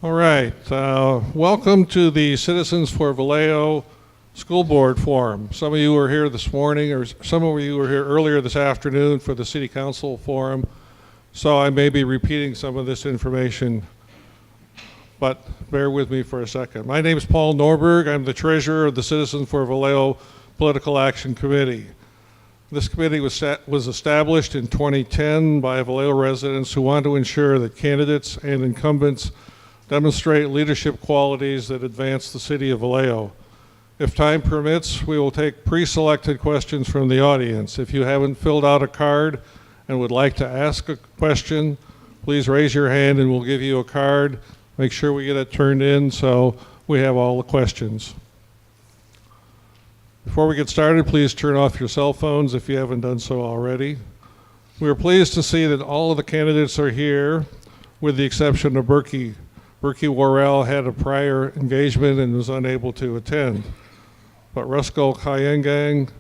All right, welcome to the Citizens for Vallejo School Board Forum. Some of you were here this morning, or some of you were here earlier this afternoon for the City Council Forum, so I may be repeating some of this information, but bear with me for a second. My name is Paul Norberg. I'm the treasurer of the Citizens for Vallejo Political Action Committee. This committee was established in 2010 by Vallejo residents who want to ensure that candidates and incumbents demonstrate leadership qualities that advance the city of Vallejo. If time permits, we will take pre-selected questions from the audience. If you haven't filled out a card and would like to ask a question, please raise your hand and we'll give you a card. Make sure we get it turned in so we have all the questions. Before we get started, please turn off your cell phones if you haven't done so already. We are pleased to see that all of the candidates are here, with the exception of Berkey. Berkey Worrell had a prior engagement and was unable to attend. But Rusko Kayengang,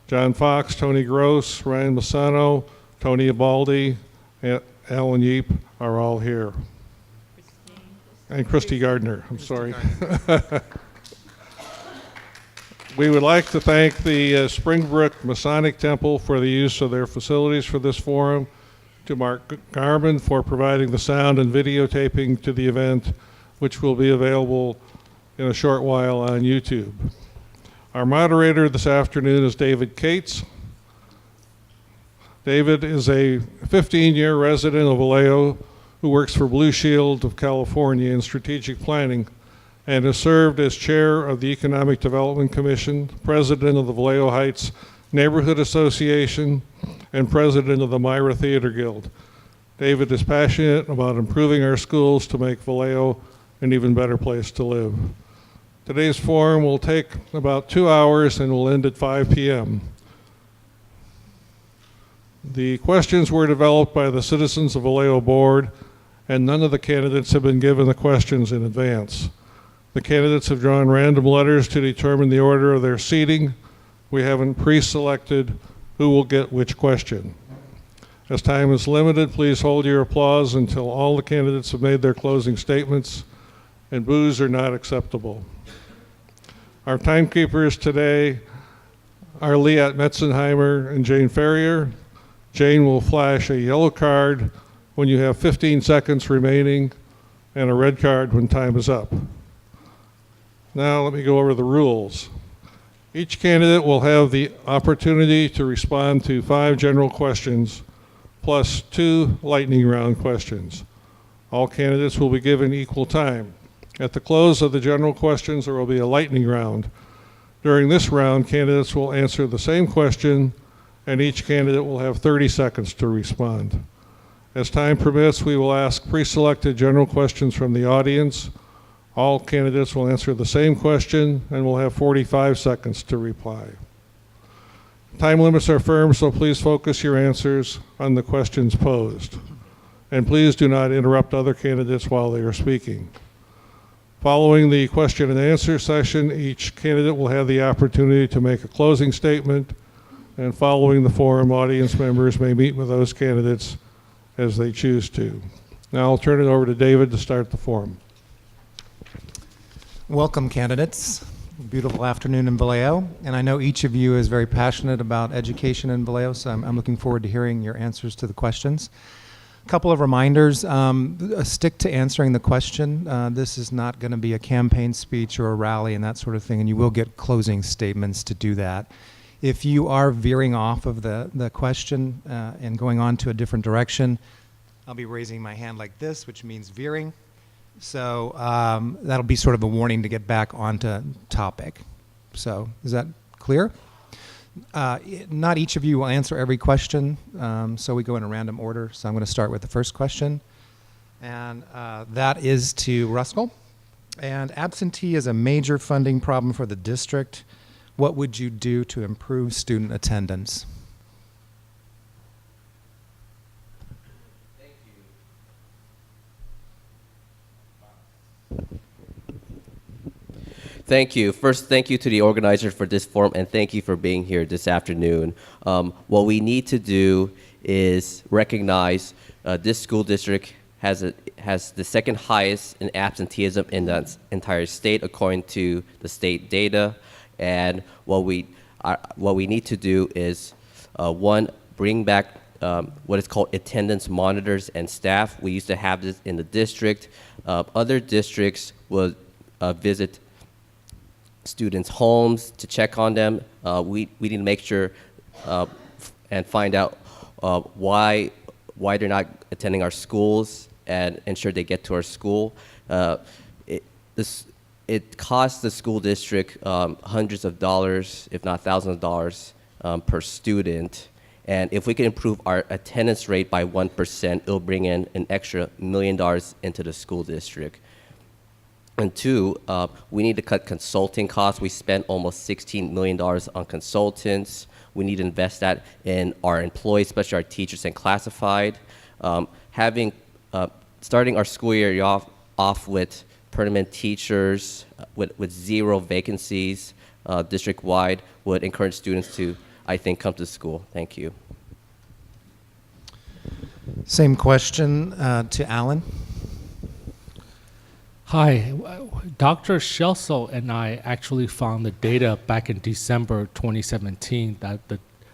John Fox, Tony Gross, Ryan Masano, Tony Abaldi, and Alan Yeep are all here. And Christy Gardner, I'm sorry. We would like to thank the Springbrook Masonic Temple for the use of their facilities for this forum, to Mark Garman for providing the sound and videotaping to the event, which will be available in a short while on YouTube. Our moderator this afternoon is David Cates. David is a 15-year resident of Vallejo who works for Blue Shield of California in strategic planning and has served as chair of the Economic Development Commission, president of the Vallejo Heights Neighborhood Association, and president of the Myra Theater Guild. David is passionate about improving our schools to make Vallejo an even better place to live. Today's forum will take about 2 hours and will end at 5 p.m. The questions were developed by the Citizens of Vallejo Board, and none of the candidates have been given the questions in advance. The candidates have drawn random letters to determine the order of their seating. We haven't pre-selected who will get which question. As time is limited, please hold your applause until all the candidates have made their closing statements, and boos are not acceptable. Our timekeepers today are Leat Metzenheimer and Jane Ferrier. Jane will flash a yellow card when you have 15 seconds remaining and a red card when time is up. Now let me go over the rules. Each candidate will have the opportunity to respond to 5 general questions plus 2 lightning round questions. All candidates will be given equal time. At the close of the general questions, there will be a lightning round. During this round, candidates will answer the same question, and each candidate will have 30 seconds to respond. As time permits, we will ask pre-selected general questions from the audience. All candidates will answer the same question and will have 45 seconds to reply. Time limits are firm, so please focus your answers on the questions posed. And please do not interrupt other candidates while they are speaking. Following the question and answer session, each candidate will have the opportunity to make a closing statement, and following the forum, audience members may meet with those candidates as they choose to. Now I'll turn it over to David to start the forum. Welcome, candidates. Beautiful afternoon in Vallejo, and I know each of you is very passionate about education in Vallejo, so I'm looking forward to hearing your answers to the questions. A couple of reminders. Stick to answering the question. This is not going to be a campaign speech or a rally and that sort of thing, and you will get closing statements to do that. If you are veering off of the question and going on to a different direction, I'll be raising my hand like this, which means veering. So that'll be sort of a warning to get back onto topic. So is that clear? Not each of you will answer every question, so we go in a random order. So I'm going to start with the first question, and that is to Ruskell. And absentee is a major funding problem for the district. What would you do to improve student attendance? Thank you. First, thank you to the organizers for this forum, and thank you for being here this afternoon. What we need to do is recognize this school district has the second highest in absenteeism in the entire state, according to the state data. And what we need to do is, one, bring back what is called attendance monitors and staff. We used to have this in the district. Other districts will visit students' homes to check on them. We need to make sure and find out why they're not attending our schools and ensure they get to our school. It costs the school district hundreds of dollars, if not thousands of dollars, per student. And if we can improve our attendance rate by 1%, it'll bring in an extra $1 million into the school district. And two, we need to cut consulting costs. We spent almost $16 million on consultants. We need to invest that in our employees, especially our teachers and classified. Starting our school year off with permanent teachers with 0 vacancies district-wide would encourage students to, I think, come to school. Thank you. Same question to Alan. Hi, Dr. Schelsel and I actually found the data back in December 2017 that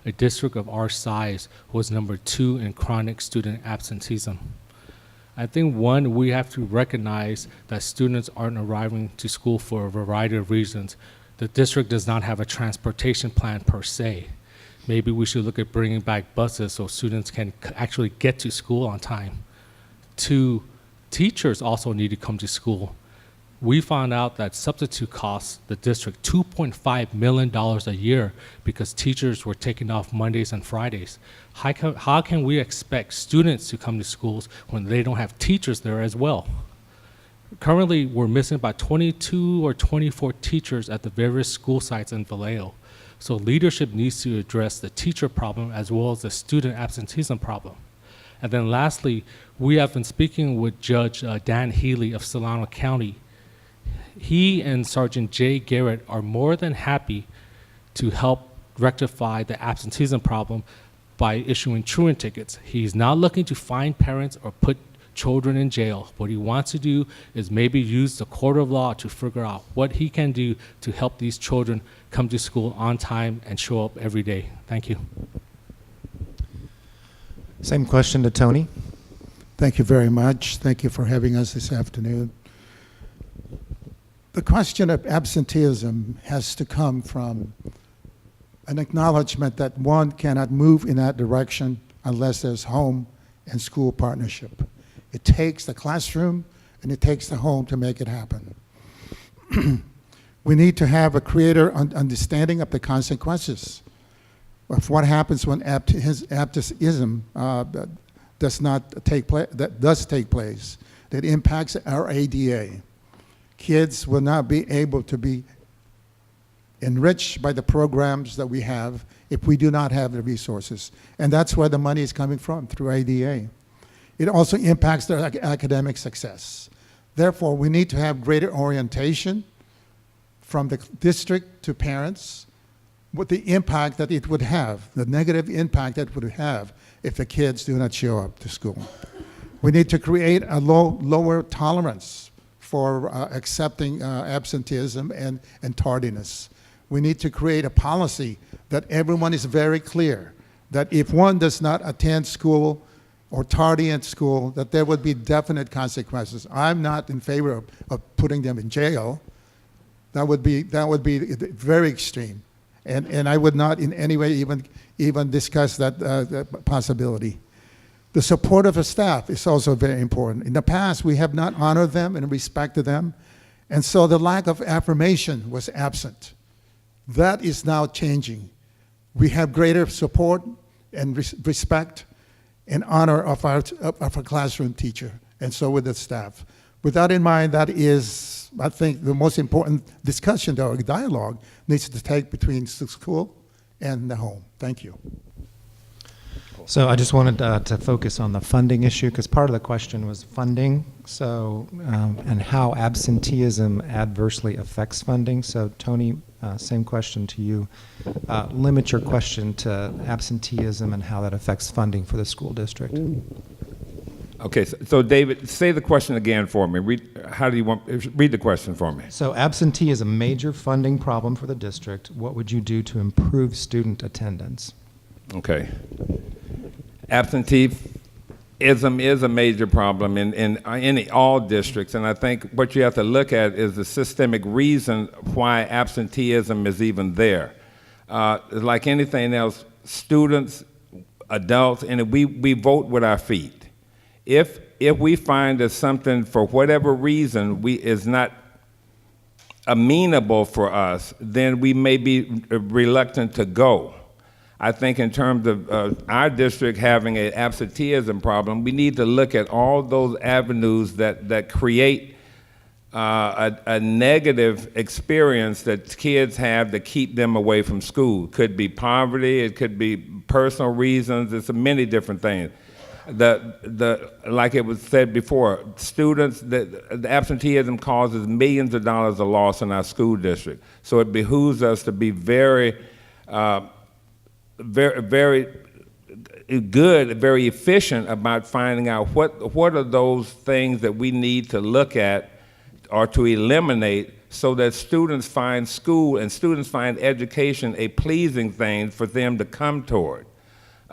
a district of our size was number 2 in chronic student absenteeism. I think one, we have to recognize that students aren't arriving to school for a variety of reasons. The district does not have a transportation plan per se. Maybe we should look at bringing back buses so students can actually get to school on time. 2, teachers also need to come to school. We found out that substitute costs the district $2.5 million a year because teachers were taking off Mondays and Fridays. How can we expect students to come to schools when they don't have teachers there as well? Currently, we're missing about 22 or 24 teachers at the various school sites in Vallejo. So leadership needs to address the teacher problem as well as the student absenteeism problem. And then lastly, we have been speaking with Judge Dan Healy of Solano County. He and Sergeant Jay Garrett are more than happy to help rectify the absenteeism problem by issuing truant tickets. He's not looking to fine parents or put children in jail. What he wants to do is maybe use the court of law to figure out what he can do to help these children come to school on time and show up every day. Thank you. Same question to Tony. Thank you very much. Thank you for having us this afternoon. The question of absenteeism has to come from an acknowledgement that one cannot move in that direction unless there's home and school partnership. It takes the classroom and it takes the home to make it happen. We need to have a greater understanding of the consequences of what happens when absenteeism does take place, that impacts our ADA. Kids will not be able to be enriched by the programs that we have if we do not have the resources. And that's where the money is coming from, through ADA. It also impacts their academic success. Therefore, we need to have greater orientation from the district to parents, what the impact that it would have, the negative impact that it would have if the kids do not show up to school. We need to create a lower tolerance for accepting absenteeism and tardiness. We need to create a policy that everyone is very clear that if one does not attend school or tardy at school, that there would be definite consequences. I'm not in favor of putting them in jail. That would be very extreme. And I would not in any way even discuss that possibility. The support of the staff is also very important. In the past, we have not honored them and respected them, and so the lack of affirmation was absent. That is now changing. We have greater support and respect and honor of our classroom teacher, and so with the staff. With that in mind, that is, I think, the most important discussion or dialogue needs to take between the school and the home. Thank you. So I just wanted to focus on the funding issue because part of the question was funding, so and how absenteeism adversely affects funding. So Tony, same question to you. Limit your question to absenteeism and how that affects funding for the school district. Okay, so David, say the question again for me. Read the question for me. So absentee is a major funding problem for the district. What would you do to improve student attendance? Okay. Absenteeism is a major problem in all districts, and I think what you have to look at is the systemic reason why absenteeism is even there. Like anything else, students, adults, and we vote with our feet. If we find that something, for whatever reason, is not amenable for us, then we may be reluctant to go. I think in terms of our district having an absenteeism problem, we need to look at all those avenues that create a negative experience that kids have that keep them away from school. It could be poverty, it could be personal reasons, it's many different things. Like it was said before, students, the absenteeism causes millions of dollars of loss in our school district. So it behooves us to be very good, very efficient about finding out what are those things that we need to look at or to eliminate so that students find school and students find education a pleasing thing for them to come toward.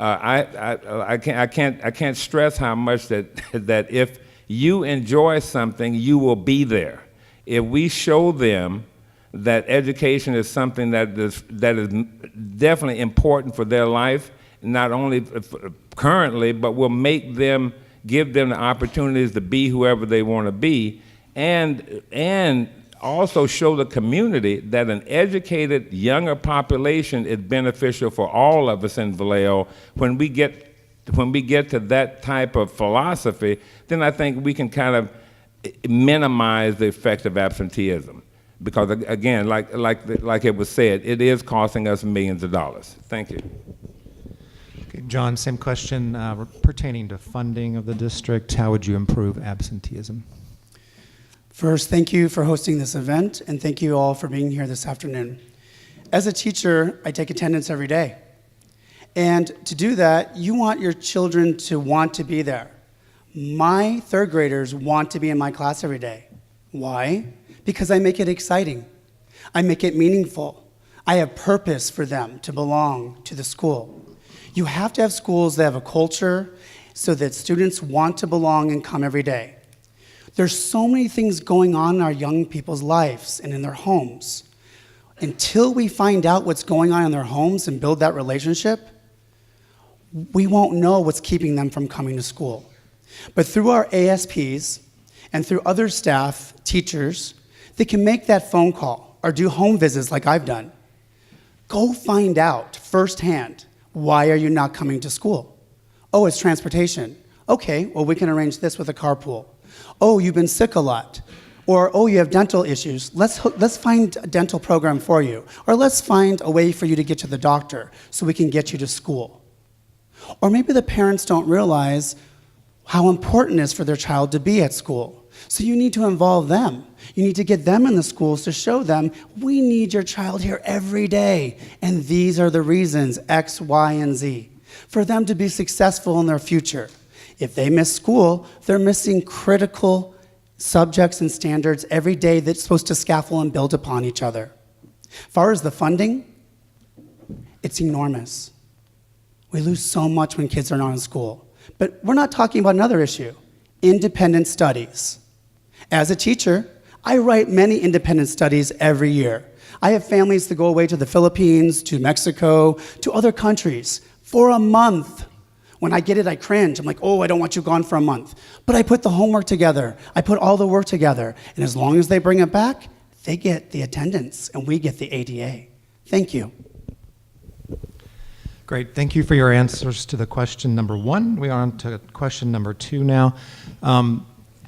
I can't stress how much that if you enjoy something, you will be there. If we show them that education is something that is definitely important for their life, not only currently, but will give them the opportunities to be whoever they want to be, and also show the community that an educated younger population is beneficial for all of us in Vallejo. When we get to that type of philosophy, then I think we can kind of minimize the effect of absenteeism. Because again, like it was said, it is costing us millions of dollars. Thank you. Okay, John, same question pertaining to funding of the district. How would you improve absenteeism? First, thank you for hosting this event, and thank you all for being here this afternoon. As a teacher, I take attendance every day. And to do that, you want your children to want to be there. My third graders want to be in my class every day. Why? Because I make it exciting. I make it meaningful. I have purpose for them to belong to the school. You have to have schools that have a culture so that students want to belong and come every day. There's so many things going on in our young people's lives and in their homes. Until we find out what's going on in their homes and build that relationship, we won't know what's keeping them from coming to school. But through our ASPs and through other staff, teachers, they can make that phone call or do home visits like I've done. Go find out firsthand, why are you not coming to school? Oh, it's transportation. Okay, well, we can arrange this with a carpool. Oh, you've been sick a lot. Or, oh, you have dental issues. Let's find a dental program for you. Or let's find a way for you to get to the doctor so we can get you to school. Or maybe the parents don't realize how important it is for their child to be at school. So you need to involve them. You need to get them in the schools to show them, we need your child here every day. And these are the reasons, X, Y, and Z, for them to be successful in their future. If they miss school, they're missing critical subjects and standards every day that's supposed to scaffold and build upon each other. As far as the funding, it's enormous. We lose so much when kids are not in school. But we're not talking about another issue, independent studies. As a teacher, I write many independent studies every year. I have families that go away to the Philippines, to Mexico, to other countries for a month. When I get it, I cringe. I'm like, oh, I don't want you gone for a month. But I put the homework together. I put all the work together. And as long as they bring it back, they get the attendance, and we get the ADA. Thank you. Great. Thank you for your answers to the question number one. We are on to question number two now.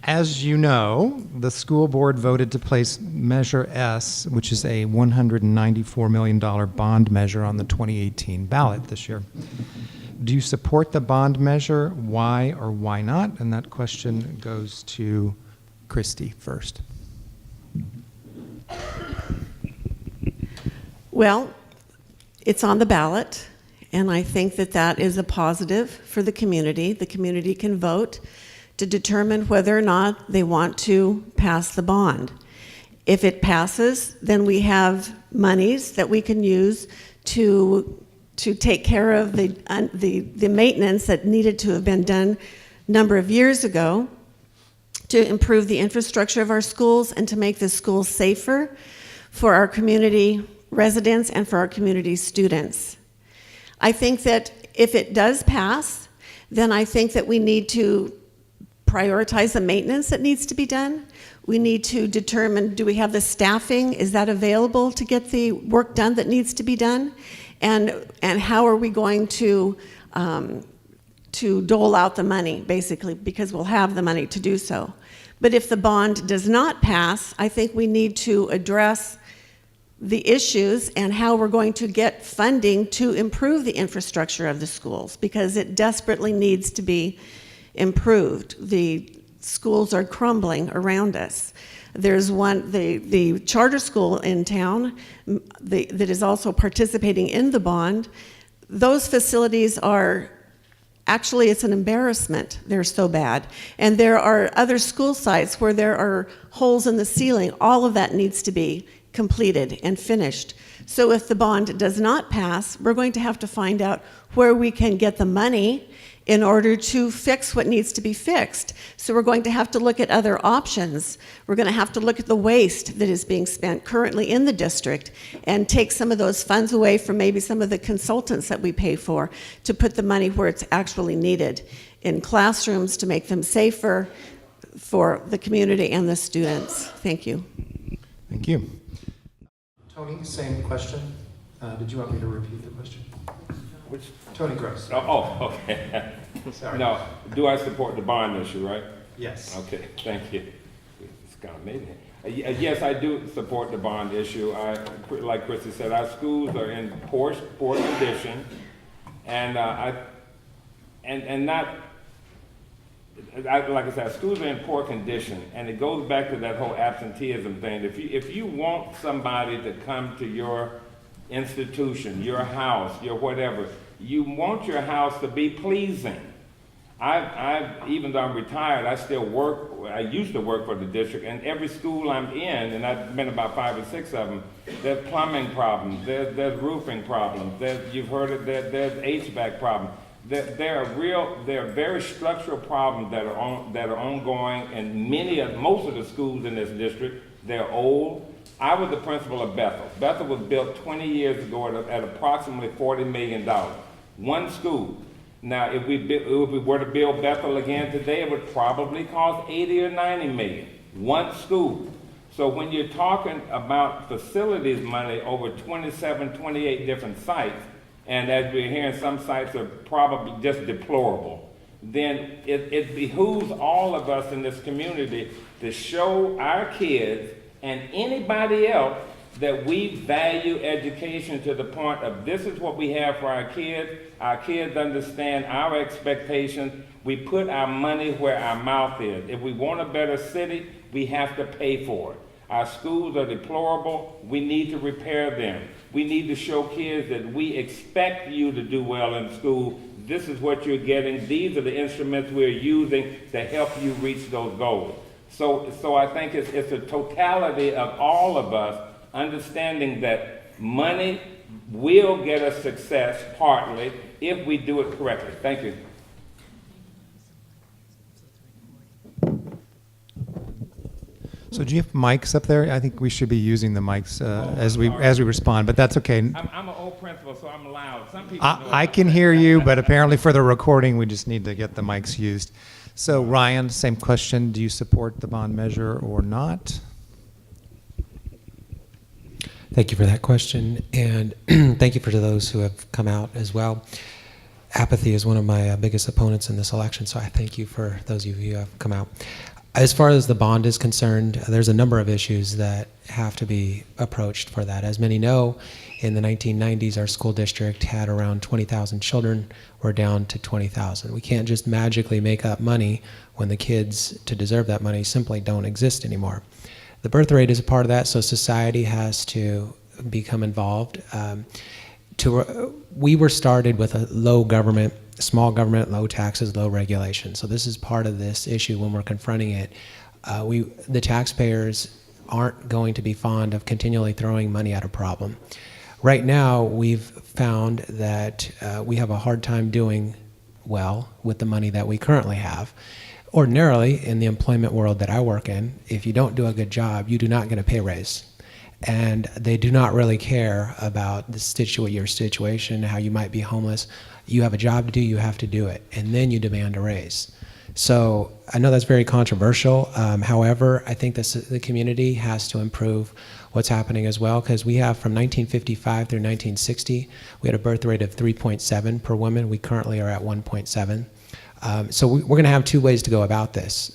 As you know, the school board voted to place Measure S, which is a $194 million bond measure, on the 2018 ballot this year. Do you support the bond measure? Why or why not? And that question goes to Christy first. Well, it's on the ballot, and I think that that is a positive for the community. The community can vote to determine whether or not they want to pass the bond. If it passes, then we have monies that we can use to take care of the maintenance that needed to have been done a number of years ago, to improve the infrastructure of our schools and to make the schools safer for our community residents and for our community students. I think that if it does pass, then I think that we need to prioritize the maintenance that needs to be done. We need to determine, do we have the staffing? Is that available to get the work done that needs to be done? And how are we going to dole out the money, basically, because we'll have the money to do so. But if the bond does not pass, I think we need to address the issues and how we're going to get funding to improve the infrastructure of the schools, because it desperately needs to be improved. The schools are crumbling around us. There's one, the charter school in town that is also participating in the bond. Those facilities are, actually, it's an embarrassment. They're so bad. And there are other school sites where there are holes in the ceiling. All of that needs to be completed and finished. So if the bond does not pass, we're going to have to find out where we can get the money in order to fix what needs to be fixed. So we're going to have to look at other options. We're going to have to look at the waste that is being spent currently in the district and take some of those funds away from maybe some of the consultants that we pay for to put the money where it's actually needed, in classrooms to make them safer for the community and the students. Thank you. Thank you. Tony, same question. Did you want me to repeat the question? Which, Tony Gross. okay. Sorry. No, do I support the bond issue, right? Yes. Okay, thank you. It's kind of amazing. Yes, I do support the bond issue. Like Christy said, our schools are in poor condition, and like I said, schools are in poor condition, and it goes back to that whole absenteeism thing. If you want somebody to come to your institution, your house, your whatever, you want your house to be pleasing. Even though I'm retired, I still work. I used to work for the district, and every school I'm in, and I've been about 5 or 6 of them, there's plumbing problems, there's roofing problems, you've heard it, there's HVAC problems. There are very structural problems that are ongoing, and most of the schools in this district, they're old. I was the principal of Bethel. Bethel was built 20 years ago at approximately $40 million. One school. Now, if we were to build Bethel again today, it would probably cost 80 or 90 million. One school. So when you're talking about facilities money over 27, 28 different sites, and as we're hearing, some sites are probably just deplorable, then it behooves all of us in this community to show our kids and anybody else that we value education to the point of this is what we have for our kids. Our kids understand our expectations. We put our money where our mouth is. If we want a better city, we have to pay for it. Our schools are deplorable. We need to repair them. We need to show kids that we expect you to do well in school. This is what you're getting. These are the instruments we're using to help you reach those goals. So I think it's a totality of all of us understanding that money will get us success partly if we do it correctly. Thank you. So do you have mics up there? I think we should be using the mics as we respond, but that's okay. I'm an old principal, so I'm loud. Some people I can hear you, but apparently for the recording, we just need to get the mics used. So Ryan, same question. Do you support the bond measure or not? Thank you for that question, and thank you for those who have come out as well. Apathy is one of my biggest opponents in this election, so I thank you for those of you who have come out. As far as the bond is concerned, there's a number of issues that have to be approached for that. As many know, in the 1990s, our school district had around 20,000 children. We're down to 20,000. We can't just magically make up money when the kids to deserve that money simply don't exist anymore. The birth rate is a part of that, so society has to become involved. we were started with a low government, small government, low taxes, low regulation. So this is part of this issue when we're confronting it. The taxpayers aren't going to be fond of continually throwing money at a problem. Right now, we've found that we have a hard time doing well with the money that we currently have. Ordinarily, in the employment world that I work in, if you don't do a good job, you do not get a pay raise. And they do not really care about your situation, how you might be homeless. You have a job to do, you have to do it, and then you demand a raise. So I know that's very controversial. However, I think the community has to improve what's happening as well, because we have from 1955 through 1960, we had a birth rate of 3.7 per woman. We currently are at 1.7. So we're going to have two ways to go about this.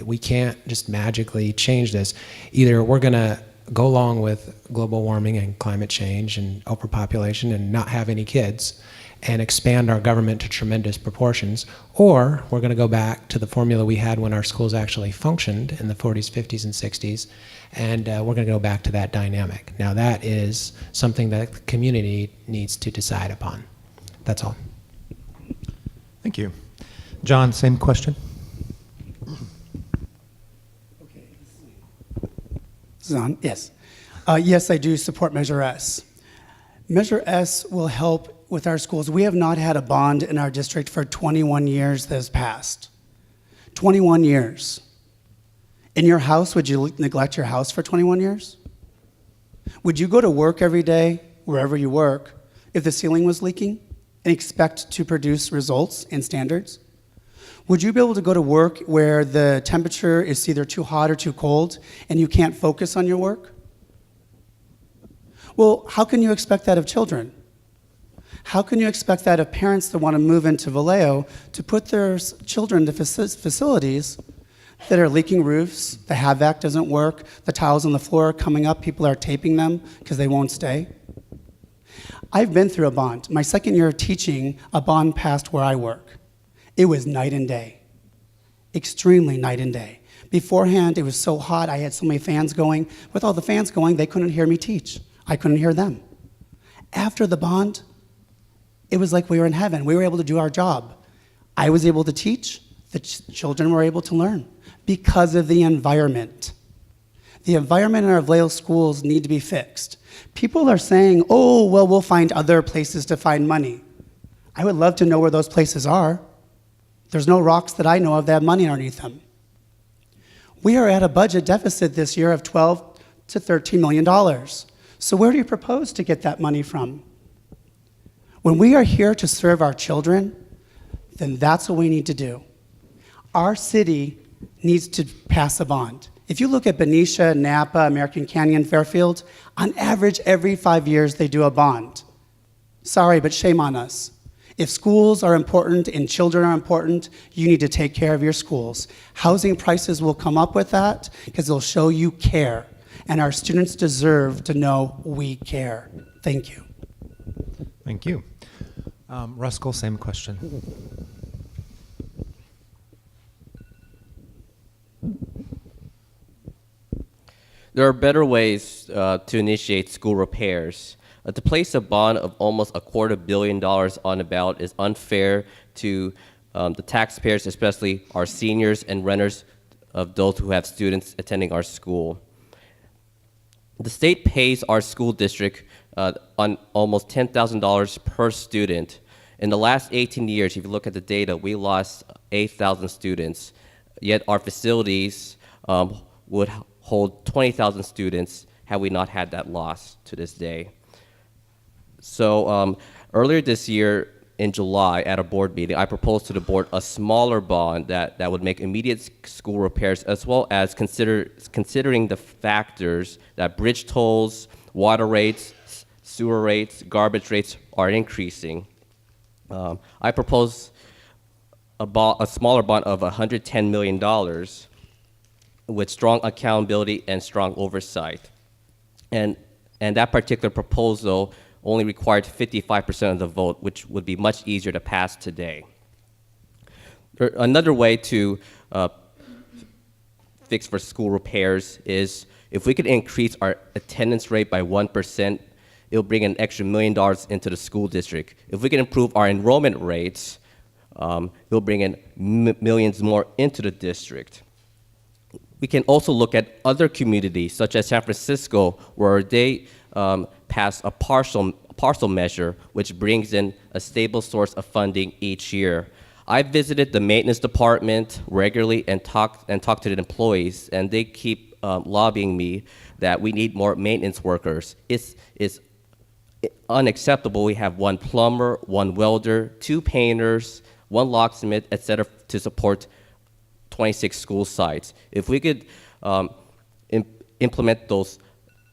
We can't just magically change this. Either we're going to go along with global warming and climate change and overpopulation and not have any kids and expand our government to tremendous proportions, or we're going to go back to the formula we had when our schools actually functioned in the 40s, 50s, and 60s, and we're going to go back to that dynamic. Now that is something that the community needs to decide upon. That's all. Thank you. John, same question. Zahn, yes. Yes, I do support Measure S. Measure S will help with our schools. We have not had a bond in our district for 21 years that has passed. 21 years. In your house, would you neglect your house for 21 years? Would you go to work every day, wherever you work, if the ceiling was leaking and expect to produce results and standards? Would you be able to go to work where the temperature is either too hot or too cold and you can't focus on your work? Well, how can you expect that of children? How can you expect that of parents that want to move into Vallejo to put their children to facilities that are leaking roofs, the HVAC doesn't work, the tiles on the floor are coming up, people are taping them because they won't stay? I've been through a bond. My second year of teaching, a bond passed where I work. It was night and day, extremely night and day. Beforehand, it was so hot, I had so many fans going. With all the fans going, they couldn't hear me teach. I couldn't hear them. After the bond, it was like we were in heaven. We were able to do our job. I was able to teach, the children were able to learn because of the environment. The environment in our Vallejo schools need to be fixed. People are saying, oh, well, we'll find other places to find money. I would love to know where those places are. There's no rocks that I know of that have money underneath them. We are at a budget deficit this year of $12 to $13 million. So where do you propose to get that money from? When we are here to serve our children, then that's what we need to do. Our city needs to pass a bond. If you look at Benicia, Napa, American Canyon, Fairfield, on average, every 5 years they do a bond. Sorry, but shame on us. If schools are important and children are important, you need to take care of your schools. Housing prices will come up with that because they'll show you care. And our students deserve to know we care. Thank you. Thank you. Ruskell, same question. There are better ways to initiate school repairs. To place a bond of almost $250 million on a ballot is unfair to the taxpayers, especially our seniors and renters of those who have students attending our school. The state pays our school district on almost $10,000 per student. In the last 18 years, if you look at the data, we lost 8,000 students, yet our facilities would hold 20,000 students had we not had that loss to this day. So earlier this year, in July, at a board meeting, I proposed to the board a smaller bond that would make immediate school repairs, as well as considering the factors that bridge tolls, water rates, sewer rates, garbage rates are increasing. I proposed a smaller bond of $110 million with strong accountability and strong oversight. And that particular proposal only required 55% of the vote, which would be much easier to pass today. Another way to fix for school repairs is if we could increase our attendance rate by 1%, it'll bring an extra $1 million into the school district. If we can improve our enrollment rates, it'll bring in millions more into the district. We can also look at other communities, such as San Francisco, where they passed a partial measure, which brings in a stable source of funding each year. I visited the maintenance department regularly and talked to the employees, and they keep lobbying me that we need more maintenance workers. It's unacceptable. We have 1 plumber, 1 welder, 2 painters, 1 locksmith, et cetera, to support 26 school sites. If we could implement those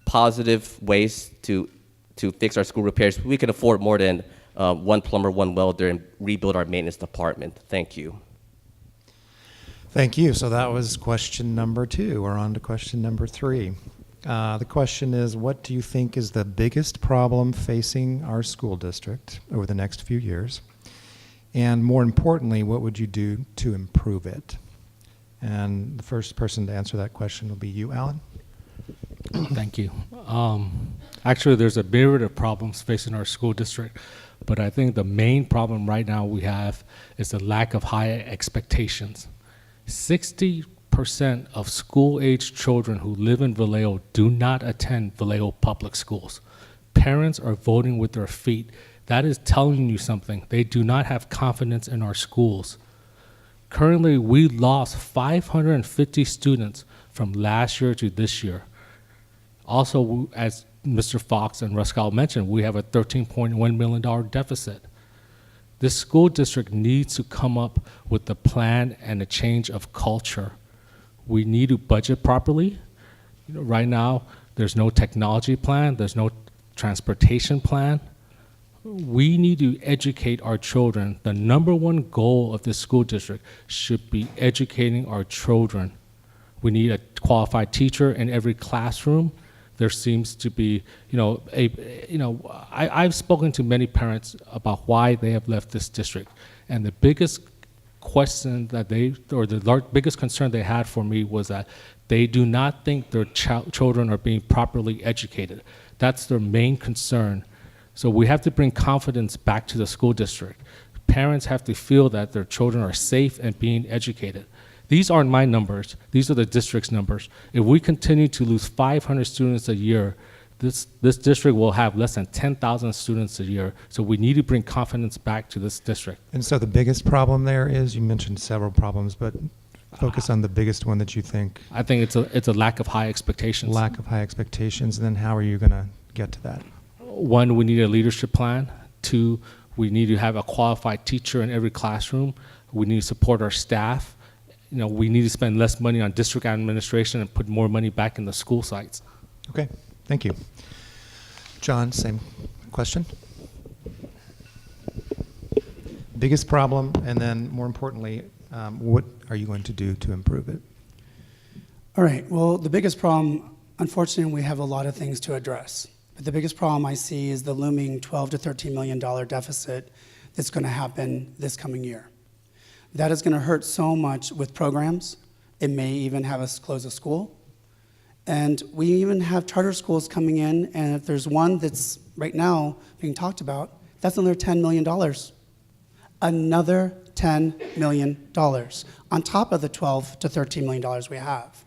positive ways to fix our school repairs, we could afford more than 1 plumber, 1 welder, and rebuild our maintenance department. Thank you. Thank you. So that was question number 2. We're on to question number 3. The question is, what do you think is the biggest problem facing our school district over the next few years? And more importantly, what would you do to improve it? And the first person to answer that question will be you, Alan. Thank you. Actually, there's a myriad of problems facing our school district, but I think the main problem right now we have is the lack of high expectations. 60% of school-age children who live in Vallejo do not attend Vallejo public schools. Parents are voting with their feet. That is telling you something. They do not have confidence in our schools. Currently, we lost 550 students from last year to this year. Also, as Mr. Fox and Ruskell mentioned, we have a $13.1 million deficit. This school district needs to come up with a plan and a change of culture. We need to budget properly. Right now, there's no technology plan, there's no transportation plan. We need to educate our children. The number 1 goal of this school district should be educating our children. We need a qualified teacher in every classroom. There seems to be, I've spoken to many parents about why they have left this district, and the biggest question that biggest concern they had for me was that they do not think their children are being properly educated. That's their main concern. So we have to bring confidence back to the school district. Parents have to feel that their children are safe and being educated. These aren't my numbers. These are the district's numbers. If we continue to lose 500 students a year, this district will have less than 10,000 students a year. So we need to bring confidence back to this district. And so the biggest problem there is, you mentioned several problems, but focus on the biggest one that you think. I think it's a lack of high expectations. Lack of high expectations. And then how are you going to get to that? 1, we need a leadership plan. 2, we need to have a qualified teacher in every classroom. We need to support our staff. We need to spend less money on district administration and put more money back in the school sites. Okay, thank you. John, same question. Biggest problem, and then more importantly, what are you going to do to improve it? All right, well, the biggest problem, unfortunately, we have a lot of things to address. But the biggest problem I see is the looming $12 to $13 million deficit that's going to happen this coming year. That is going to hurt so much with programs. It may even have us close a school. And we even have charter schools coming in, and if there's one that's right now being talked about, that's another $10 million. Another $10 million on top of the $12 to $13 million we have.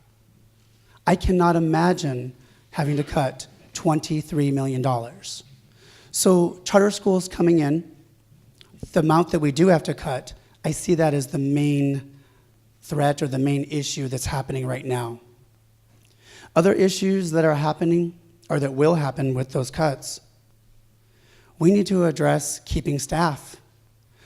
I cannot imagine having to cut $23 million. So charter schools coming in, the amount that we do have to cut, I see that as the main threat or the main issue that's happening right now. Other issues that are happening or that will happen with those cuts, we need to address keeping staff.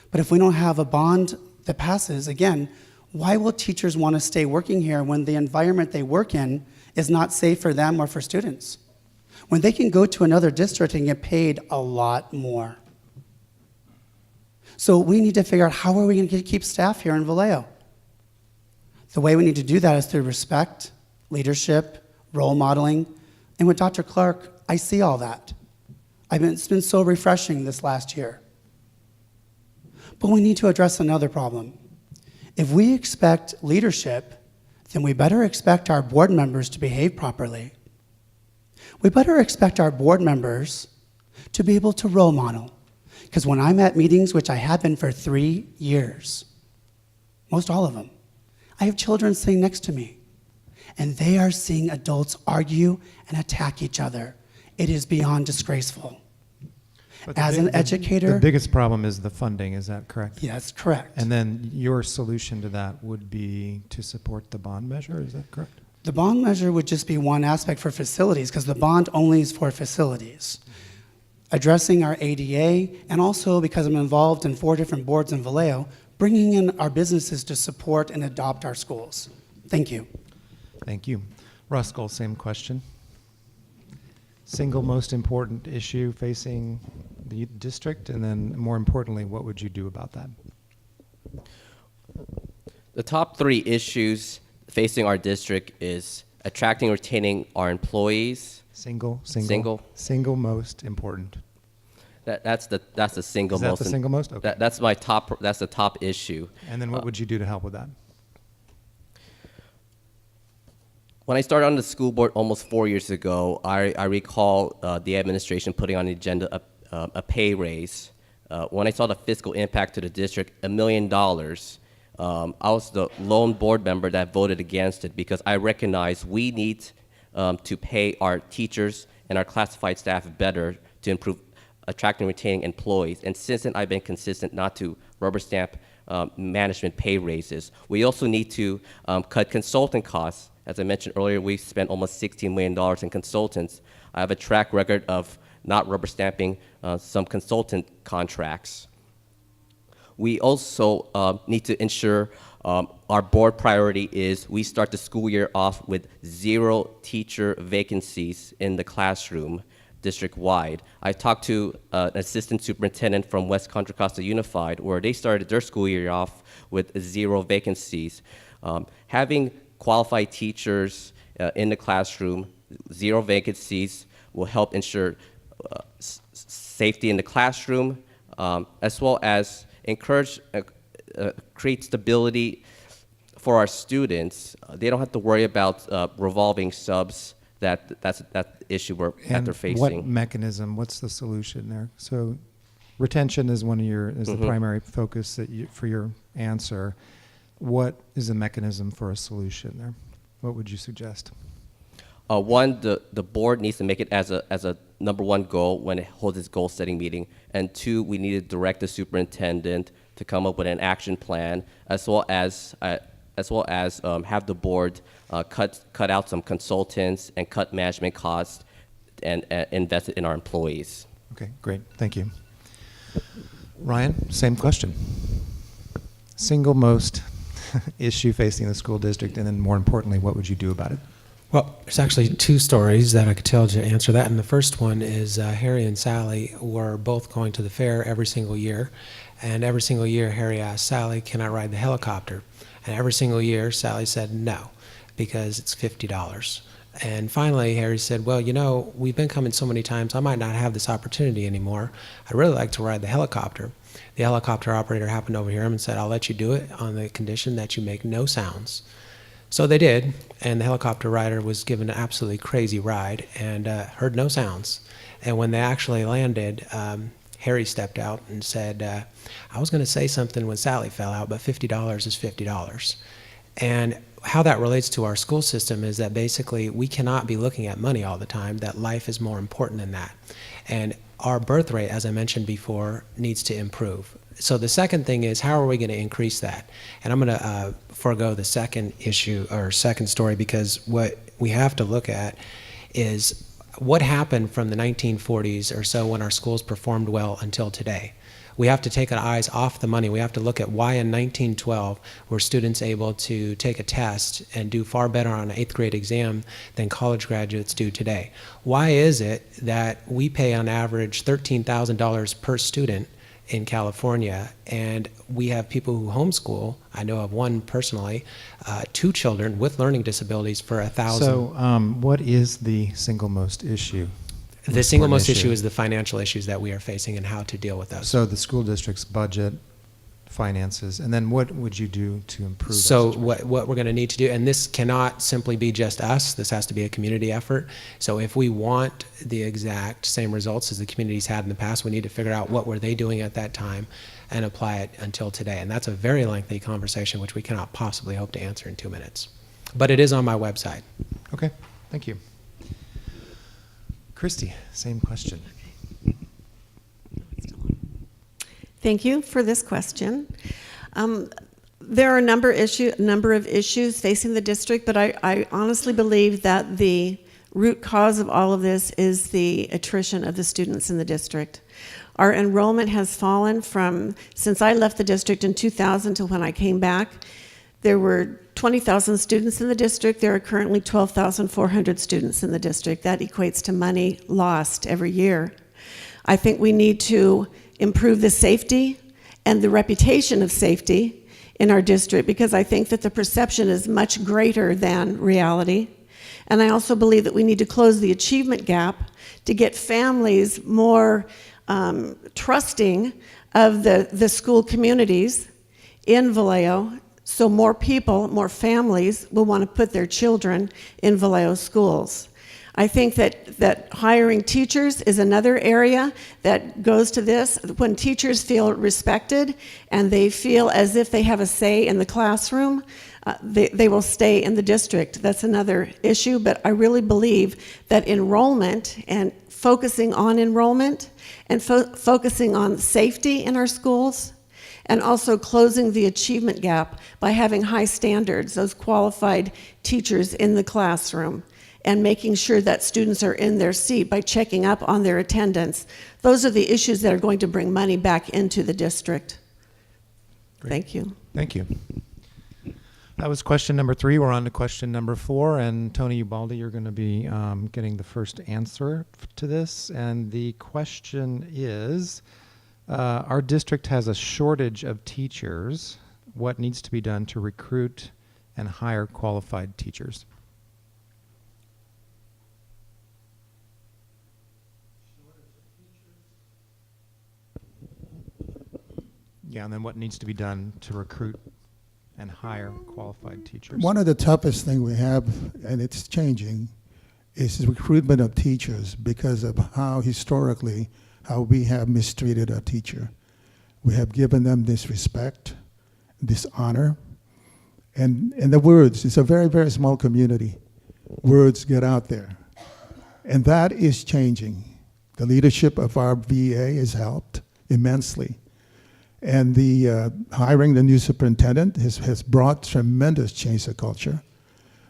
But if we don't have a bond that passes, again, why will teachers want to stay working here when the environment they work in is not safe for them or for students? When they can go to another district and get paid a lot more. So we need to figure out how are we going to keep staff here in Vallejo. The way we need to do that is through respect, leadership, role modeling, and with Dr. Clark, I see all that. It's been so refreshing this last year. But we need to address another problem. If we expect leadership, then we better expect our board members to behave properly. We better expect our board members to be able to role model. Because when I'm at meetings, which I have been for 3 years, most all of them, I have children sitting next to me, and they are seeing adults argue and attack each other. It is beyond disgraceful. But As an educator, the biggest problem is the funding, is that correct? yes, correct. And then your solution to that would be to support the bond measure, is that correct? The bond measure would just be one aspect for facilities, because the bond only is for facilities. Addressing our ADA, and also because I'm involved in 4 different boards in Vallejo, bringing in our businesses to support and adopt our schools. Thank you. Thank you. Ruskell, same question. Single most important issue facing the district, and then more importantly, what would you do about that? The top 3 issues facing our district is attracting and retaining our employees. Single most important. That's the single Is that most. the single most? Okay. That's the top issue. And then what would you do to help with that? When I started on the school board almost 4 years ago, I recall the administration putting on the agenda a pay raise. When I saw the fiscal impact to the district, $1 million, I was the lone board member that voted against it because I recognize we need to pay our teachers and our classified staff better to improve attracting and retaining employees. And since then, I've been consistent not to rubber stamp management pay raises. We also need to cut consultant costs. As I mentioned earlier, we spent almost $16 million in consultants. I have a track record of not rubber stamping some consultant contracts. We also need to ensure our board priority is we start the school year off with 0 teacher vacancies in the classroom district-wide. I talked to an assistant superintendent from West Contra Costa Unified where they started their school year off with 0 vacancies. Having qualified teachers in the classroom, 0 vacancies will help ensure safety in the classroom, as well as encourage, create stability for our students. They don't have to worry about revolving subs. That's the issue that they're facing. What mechanism? What's the solution there? So, retention is the primary focus for your answer. What is a mechanism for a solution there? What would you suggest? One, the board needs to make it as a number 1 goal when it holds its goal-setting meeting, and 2, we need to direct the superintendent to come up with an action plan, as well as have the board cut out some consultants and cut management costs and invest it in our employees. Okay, great. Thank you. Ryan, same question. Single most issue facing the school district, and then more importantly, what would you do about it? Well, there's actually 2 stories that I could tell to answer that. And the first one is Harry and Sally were both going to the fair every single year. And every single year, Harry asked Sally, can I ride the helicopter? And every single year, Sally said no, because it's $50. And finally, Harry said, well, you know, we've been coming so many times, I might not have this opportunity anymore. I'd really like to ride the helicopter. The helicopter operator happened to overhear him and said, I'll let you do it on the condition that you make no sounds. So they did, and the helicopter rider was given an absolutely crazy ride and heard no sounds. And when they actually landed, Harry stepped out and said, I was going to say something when Sally fell out, but $50 is $50. And how that relates to our school system is that basically we cannot be looking at money all the time, that life is more important than that. And our birth rate, as I mentioned before, needs to improve. So the second thing is, how are we going to increase that? And I'm going to forego the second issue or second story, because what we have to look at is what happened from the 1940s or so when our schools performed well until today. We have to take our eyes off the money. We have to look at why in 1912 were students able to take a test and do far better on an 8th grade exam than college graduates do today. Why is it that we pay on average $13,000 per student in California, and we have people who homeschool? I know of one personally, 2 children with learning disabilities for $1,000. So what is the single most issue? The single most issue is the financial issues that we are facing and how to deal with those. So the school district's budget finances? And then what would you do to improve that So situation? what we're going to need to do, and this cannot simply be just us, this has to be a community effort. So if we want the exact same results as the communities had in the past, we need to figure out what were they doing at that time and apply it until today. And that's a very lengthy conversation, which we cannot possibly hope to answer in 2 minutes. But it is on my website. Okay, thank you. Christy, same question. Thank you for this question. There are a number of issues facing the district, but I honestly believe that the root cause of all of this is the attrition of the students in the district. Our enrollment has fallen since I left the district in 2000 to when I came back. There were 20,000 students in the district. There are currently 12,400 students in the district. That equates to money lost every year. I think we need to improve the safety and the reputation of safety in our district, because I think that the perception is much greater than reality. And I also believe that we need to close the achievement gap to get families more trusting of the school communities in Vallejo, so more people, more families will want to put their children in Vallejo schools. I think that hiring teachers is another area that goes to this. When teachers feel respected and they feel as if they have a say in the classroom, they will stay in the district. That's another issue, but I really believe that enrollment and focusing on enrollment and focusing on safety in our schools, and also closing the achievement gap by having high standards, those qualified teachers in the classroom, and making sure that students are in their seat by checking up on their attendance. Those are the issues that are going to bring money back into the district. Great. Thank you. Thank you. That was question number 3. We're on to question number 4. And Tony Ubaldi, you're going to be getting the first answer to this. And the question is, our district has a shortage of teachers. What needs to be done to recruit and hire qualified teachers? Yeah, and then what needs to be done to recruit and hire qualified teachers? One of the toughest things we have, and it's changing, is the recruitment of teachers because of how historically how we have mistreated our teacher. We have given them disrespect, dishonor, and the words, it's a very, very small community. Words get out there. And that is changing. The leadership of our VA has helped immensely. And the hiring the new superintendent has brought tremendous change to culture.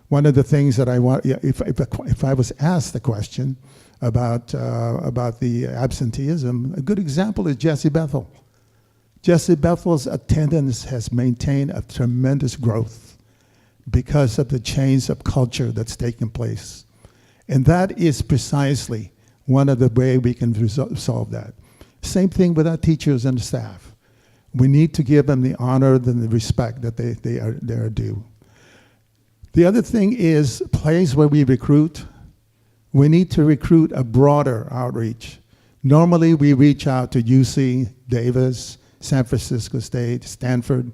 One of the things that I want, if I was asked the question about the absenteeism, a good example is Jesse Bethel. Jesse Bethel's attendance has maintained a tremendous growth because of the change of culture that's taken place. And that is precisely one of the ways we can solve that. Same thing with our teachers and staff. We need to give them the honor and the respect that they are due. The other thing is place where we recruit. We need to recruit a broader outreach. Normally, we reach out to UC, Davis, San Francisco State, Stanford,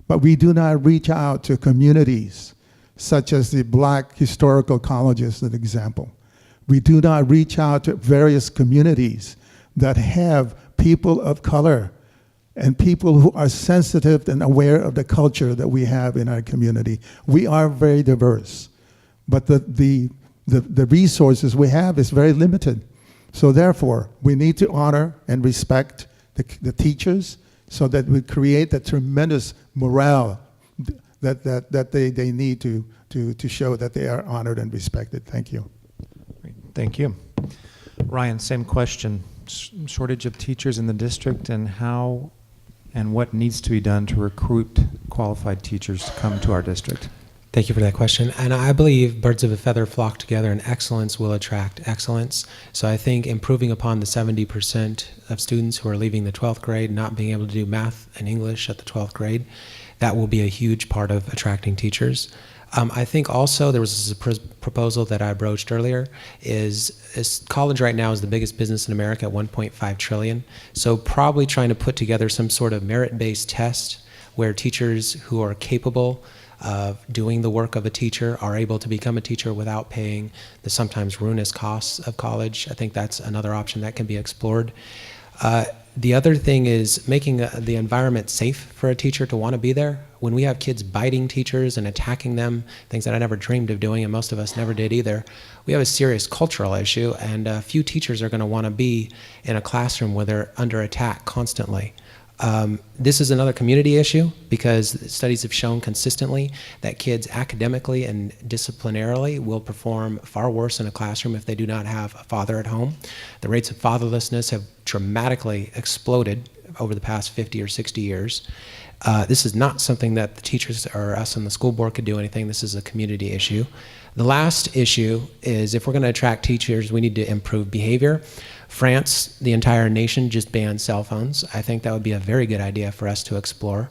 but we do not reach out to communities such as the Black historical colleges, as an example. We do not reach out to various communities that have people of color and people who are sensitive and aware of the culture that we have in our community. We are very diverse, but the resources we have is very limited. So therefore, we need to honor and respect the teachers so that we create that tremendous morale that they need to show that they are honored and respected. Thank you. Great. Thank you. Ryan, same question. Shortage of teachers in the district, and how and what needs to be done to recruit qualified teachers to come to our district? Thank you for that question. And I believe birds of a feather flock together, and excellence will attract excellence. So I think improving upon the 70% of students who are leaving the 12th grade, not being able to do math and English at the 12th grade, that will be a huge part of attracting teachers. I think also there was a proposal that I broached earlier is college right now is the biggest business in America at 1.5 trillion. So probably trying to put together some sort of merit-based test where teachers who are capable of doing the work of a teacher are able to become a teacher without paying the sometimes ruinous costs of college. I think that's another option that can be explored. The other thing is making the environment safe for a teacher to want to be there. When we have kids biting teachers and attacking them, things that I never dreamed of doing, and most of us never did either, we have a serious cultural issue, and few teachers are going to want to be in a classroom where they're under attack constantly. This is another community issue because studies have shown consistently that kids academically and disciplinarily will perform far worse in a classroom if they do not have a father at home. The rates of fatherlessness have dramatically exploded over the past 50 or 60 years. This is not something that the teachers or us on the school board could do anything. This is a community issue. The last issue is if we're going to attract teachers, we need to improve behavior. France, the entire nation, just banned cell phones. I think that would be a very good idea for us to explore,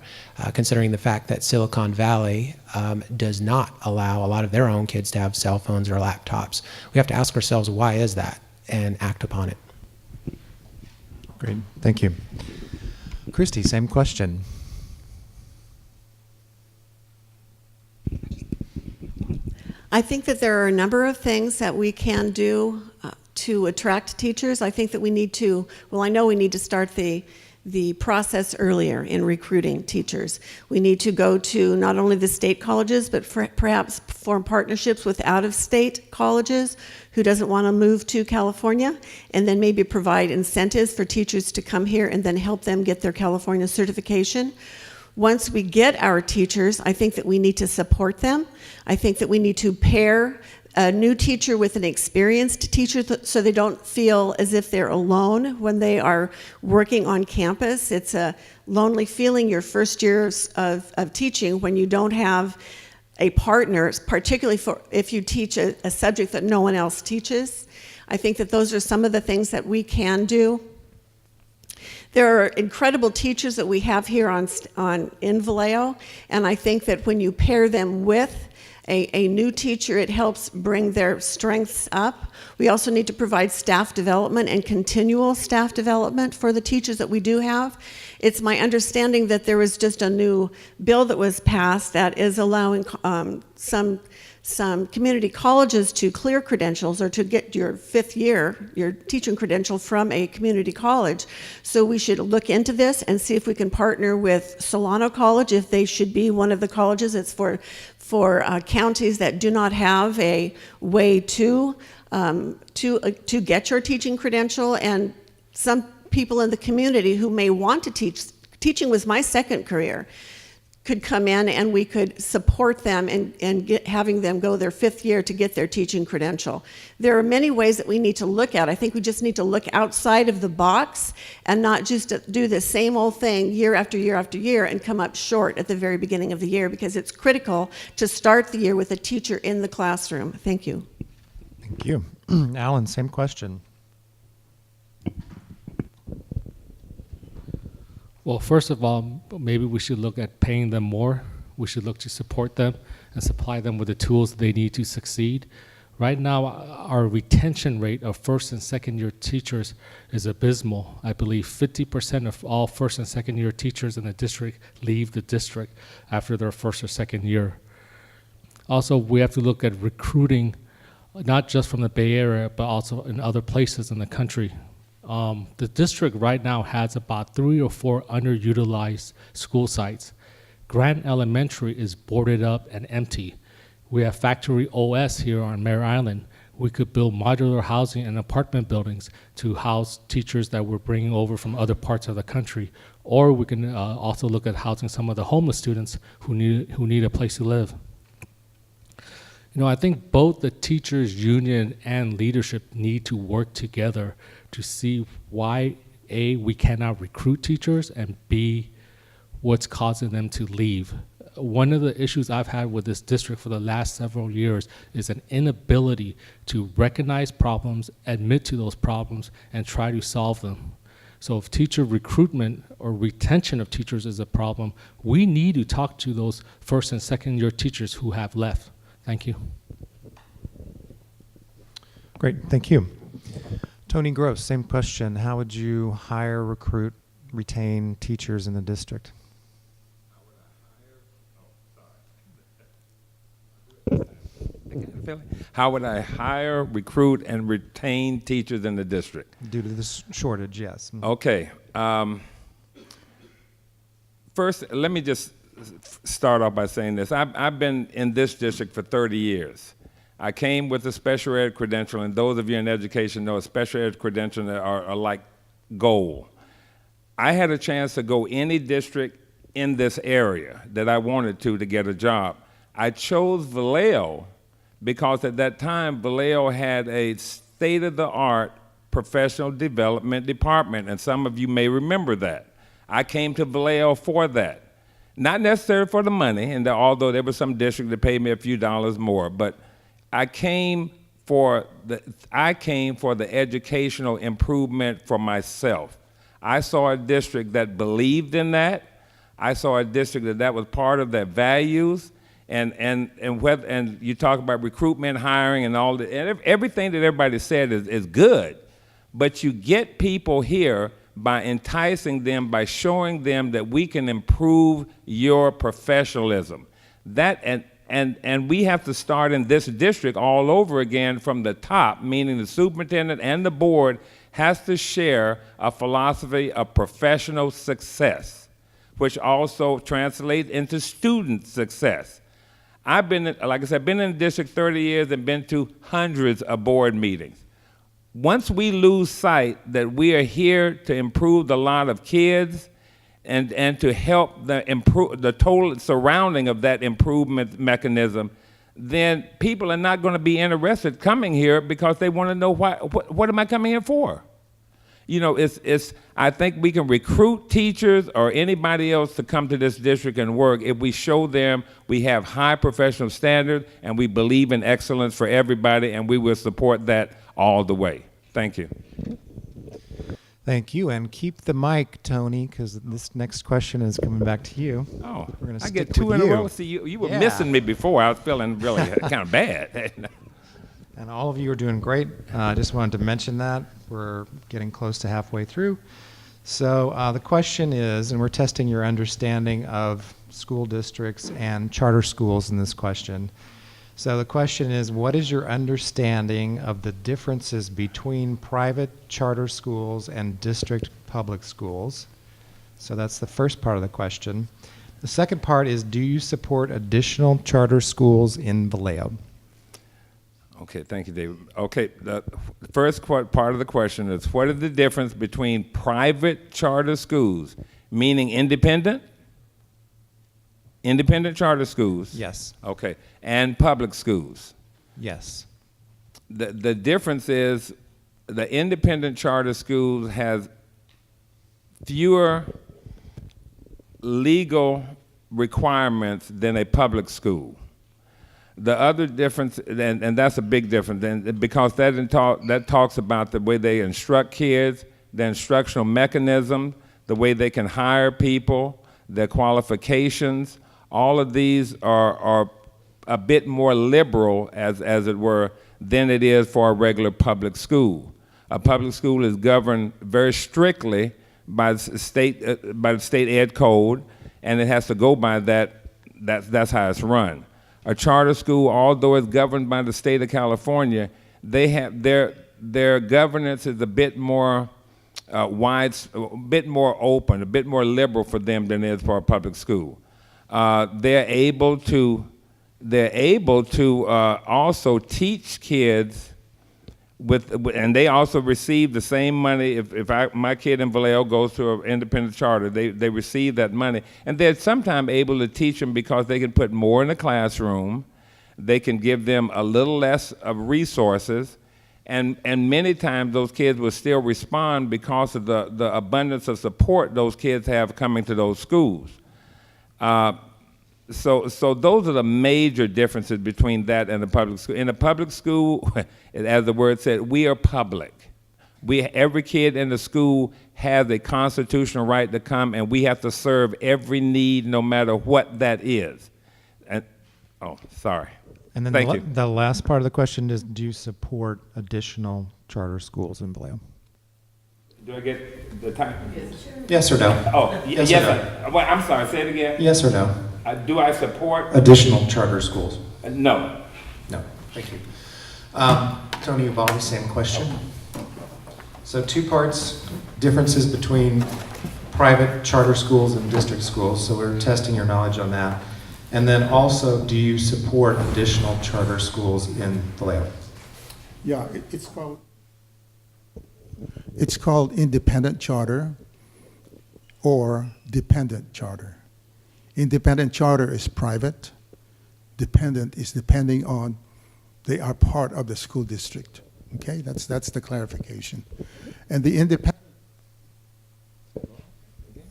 considering the fact that Silicon Valley does not allow a lot of their own kids to have cell phones or laptops. We have to ask ourselves, why is that, and act upon it. Great, thank you. Christy, same question. I think that there are a number of things that we can do to attract teachers. I think that we need to, well, I know we need to start the process earlier in recruiting teachers. We need to go to not only the state colleges, but perhaps form partnerships with out-of-state colleges who doesn't want to move to California, and then maybe provide incentives for teachers to come here and then help them get their California certification. Once we get our teachers, I think that we need to support them. I think that we need to pair a new teacher with an experienced teacher so they don't feel as if they're alone when they are working on campus. It's a lonely feeling your first years of teaching when you don't have a partner, particularly if you teach a subject that no one else teaches. I think that those are some of the things that we can do. There are incredible teachers that we have here in Vallejo, and I think that when you pair them with a new teacher, it helps bring their strengths up. We also need to provide staff development and continual staff development for the teachers that we do have. It's my understanding that there was just a new bill that was passed that is allowing some community colleges to clear credentials or to get your 5th year, your teaching credential from a community college. So we should look into this and see if we can partner with Solano College, if they should be one of the colleges. It's for counties that do not have a way to get your teaching credential, and some people in the community who may want to teach. Teaching was my second career. Could come in and we could support them and having them go their 5th year to get their teaching credential. There are many ways that we need to look at. I think we just need to look outside of the box and not just do the same old thing year after year after year and come up short at the very beginning of the year, because it's critical to start the year with a teacher in the classroom. Thank you. Thank you. Alan, same question. Well, first of all, maybe we should look at paying them more. We should look to support them and supply them with the tools they need to succeed. Right now, our retention rate of first and second year teachers is abysmal. I believe 50% of all first and second year teachers in the district leave the district after their first or second year. Also, we have to look at recruiting, not just from the Bay Area, but also in other places in the country. The district right now has about 3 or 4 underutilized school sites. Grant Elementary is boarded up and empty. We have Factory OS here on Mare Island. We could build modular housing and apartment buildings to house teachers that we're bringing over from other parts of the country. Or we can also look at housing some of the homeless students who need a place to live. You know, I think both the teachers union and leadership need to work together to see why, A, we cannot recruit teachers, and B, what's causing them to leave. One of the issues I've had with this district for the last several years is an inability to recognize problems, admit to those problems, and try to solve them. So if teacher recruitment or retention of teachers is a problem, we need to talk to those first and second year teachers who have left. Thank you. Great, thank you. Tony Gross, same question. How would you hire, recruit, retain teachers in the district? How would I hire, recruit, and retain teachers in the district? Due to this shortage, yes. Okay. First, let me just start off by saying this. I've been in this district for 30 years. I came with a special ed credential, and those of you in education know a special ed credential are like gold. I had a chance to go any district in this area that I wanted to get a job. I chose Vallejo because at that time, Vallejo had a state-of-the-art professional development department, and some of you may remember that. I came to Vallejo for that. Not necessarily for the money, and although there was some district that paid me a few dollars more, but I came for the educational improvement for myself. I saw a district that believed in that. I saw a district that was part of their values. And you talk about recruitment, hiring, and all that. And everything that everybody said is good, but you get people here by enticing them, by showing them that we can improve your professionalism. And we have to start in this district all over again from the top, meaning the superintendent and the board has to share a philosophy of professional success, which also translates into student success. I've been, like I said, been in the district 30 years and been to hundreds of board meetings. Once we lose sight that we are here to improve the lot of kids and to help the total surrounding of that improvement mechanism, then people are not going to be interested coming here because they want to know what am I coming here for? You know, I think we can recruit teachers or anybody else to come to this district and work if we show them we have high professional standards and we believe in excellence for everybody, and we will support that all the way. Thank you. Thank you, and keep the mic, Tony, because this next question is coming back to you. Oh, We're gonna I stick get two with in a you. row. See, you were Yeah. missing me before. I was feeling really kind of bad. And all of you are doing great. I just wanted to mention that. We're getting close to halfway through. So the question is, and we're testing your understanding of school districts and charter schools in this question. So the question is, what is your understanding of the differences between private charter schools and district public schools? So that's the first part of the question. The second part is, do you support additional charter schools in Vallejo? Okay, thank you, David. Okay, the first part of the question is, what is the difference between private charter schools, meaning independent charter schools? Yes. Okay, and public schools? Yes. The difference is the independent charter schools has fewer legal requirements than a public school. The other difference, and that's a big difference, and because that talks about the way they instruct kids, the instructional mechanism, the way they can hire people, their qualifications. All of these are a bit more liberal, as it were, than it is for a regular public school. A public school is governed very strictly by the state ed code, and it has to go by that. That's how it's run. A charter school, although it's governed by the state of California, they have their governance is a bit more a bit more open, a bit more liberal for them than it is for a public school. They're able to also teach kids and they also receive the same money. If my kid in Vallejo goes to an independent charter, they receive that money. And they're sometimes able to teach them because they can put more in the classroom. They can give them a little less of resources. And many times those kids will still respond because of the abundance of support those kids have coming to those schools. So those are the major differences between that and the public school. In a public school, as the word said, we are public. Every kid in the school has a constitutional right to come, and we have to serve every need no matter what that is. Oh, sorry. And then Thank you. the last part of the question is, do you support additional charter schools in Vallejo? Do I get the time? Yes or no? Oh, Yes yes. or no? Wait, I'm sorry. Say it again. Yes or no? Do I support? Additional charter schools? No. No. Thank you. Tony Ubaldi, same question. So 2 parts, differences between private charter schools and district schools. So we're testing your knowledge on that. And then also, do you support additional charter schools in Vallejo? Yeah, it's called independent charter or dependent charter. Independent charter is private. Dependent is depending on they are part of the school district. Okay, that's the clarification. And the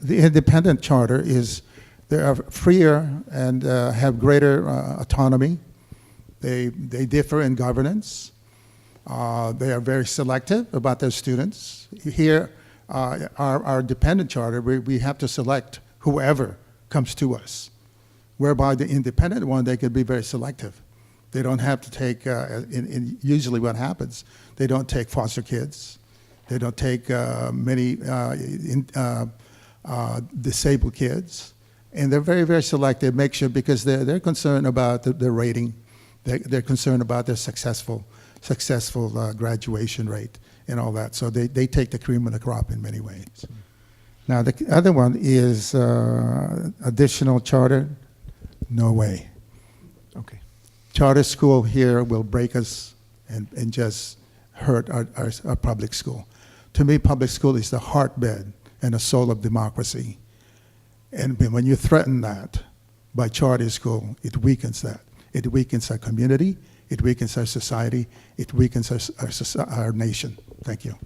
independent charter is they are freer and have greater autonomy. They differ in governance. They are very selective about their students. Here, our dependent charter, we have to select whoever comes to us, whereby the independent one, they could be very selective. They don't have to take, usually what happens, they don't take foster kids. They don't take many disabled kids. And they're very, very selective, make sure, because they're concerned about the rating. They're concerned about their successful graduation rate and all that. So they take the cream of the crop in many ways. Now, the other one is additional charter. No way. Okay. Charter school here will break us and just hurt our public school. To me, public school is the heartbed and the soul of democracy. And when you threaten that by charter school, it weakens that. It weakens our community. It weakens our society. It weakens our nation. Thank you.